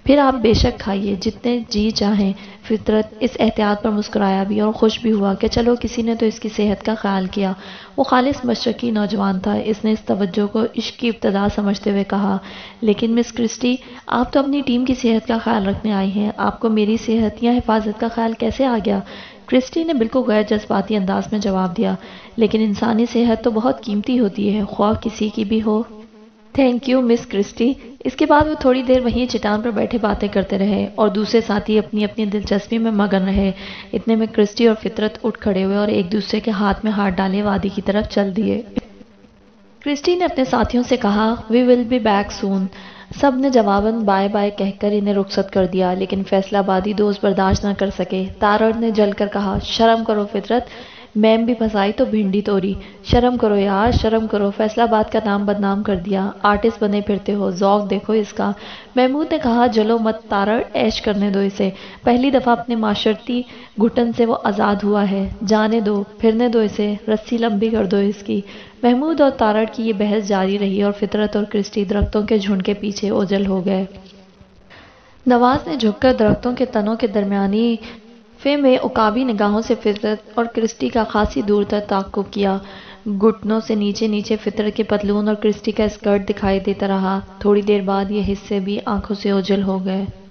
پھر آپ بے شک کھائیے جتنے جی چاہیں۔ فطرت اس احتیاط پر مسکرایا بھی اور خوش بھی ہوا کہ چلو کسی نے تو اس کی صحت کا خیال کیا۔ وہ خالص مشرقی نوجوان تھا۔ اس نے اس توجہ کو عشق کی ابتدا سمجھتے ہوئے کہا، لیکن مس کرسٹی، آپ تو اپنی ٹیم کی صحت کا خیال رکھنے آئی ہیں، آپ کو میری صحت یا حفاظت کا خیال کیسے آ گیا؟ کرسٹی نے بالکل غیر جذباتی انداز میں جواب دیا، لیکن انسانی صحت تو بہت قیمتی ہوتی ہے، خواہ کسی کی بھی ہو۔ Thank you miss Christy. اس کے بعد وہ تھوڑی دیر وہیں چٹان پر بیٹھے باتیں کرتے رہے اور دوسرے ساتھی اپنی اپنی دلچسپی میں مگن رہے۔ اتنے میں کرسٹی اور فطرت اٹھ کھڑے ہوئے اور ایک دوسرے کے ہاتھ میں ہاتھ ڈالے وادی کی طرف چل دیے۔ کرسٹی نے اپنے ساتھیوں سے کہا، "وی ول بی بیک سون۔" سب نے جواباً بائے بائے کہہ کر انہیں رخصت کر دیا، لیکن فیصلہ بادی دوست برداشت نہ کر سکے۔ تارڑ نے جل کر کہا، "شرم کرو فطرت، میم بھی پھنسائی تو بھنڈی توڑی۔ شرم کرو یار، شرم کرو، فیصلہ باد کا نام بدنام کر دیا، آرٹسٹ بنے پھرتے ہو، ذوق دیکھو اس کا۔" محمود نے کہا، "جلو مت تارڑ، عیش کرنے دو اسے، پہلی دفعہ اپنے معاشرتی گھٹن سے وہ آزاد ہوا ہے، جانے دو، پھرنے دو اسے، رسی لمبی کر دو اس کی۔" محمود اور تارڑ کی یہ بحث جاری رہی اور فطرت اور کرسٹی درختوں کے جھنڈ کے پیچھے اوجھل ہو گئے۔ نواز نے جھک کر درختوں کے تنوں کے درمیانی فے میں عقابی نگاہوں سے فطرت اور کرسٹی کا خاصی دور تک تعقب کیا۔ گھٹنوں سے نیچے نیچے فطرت کے پتلون اور کرسٹی کا اسکرٹ دکھائی دیتا رہا۔ تھوڑی دیر بعد یہ حصے بھی آنکھوں سے اوجھل ہو گئے۔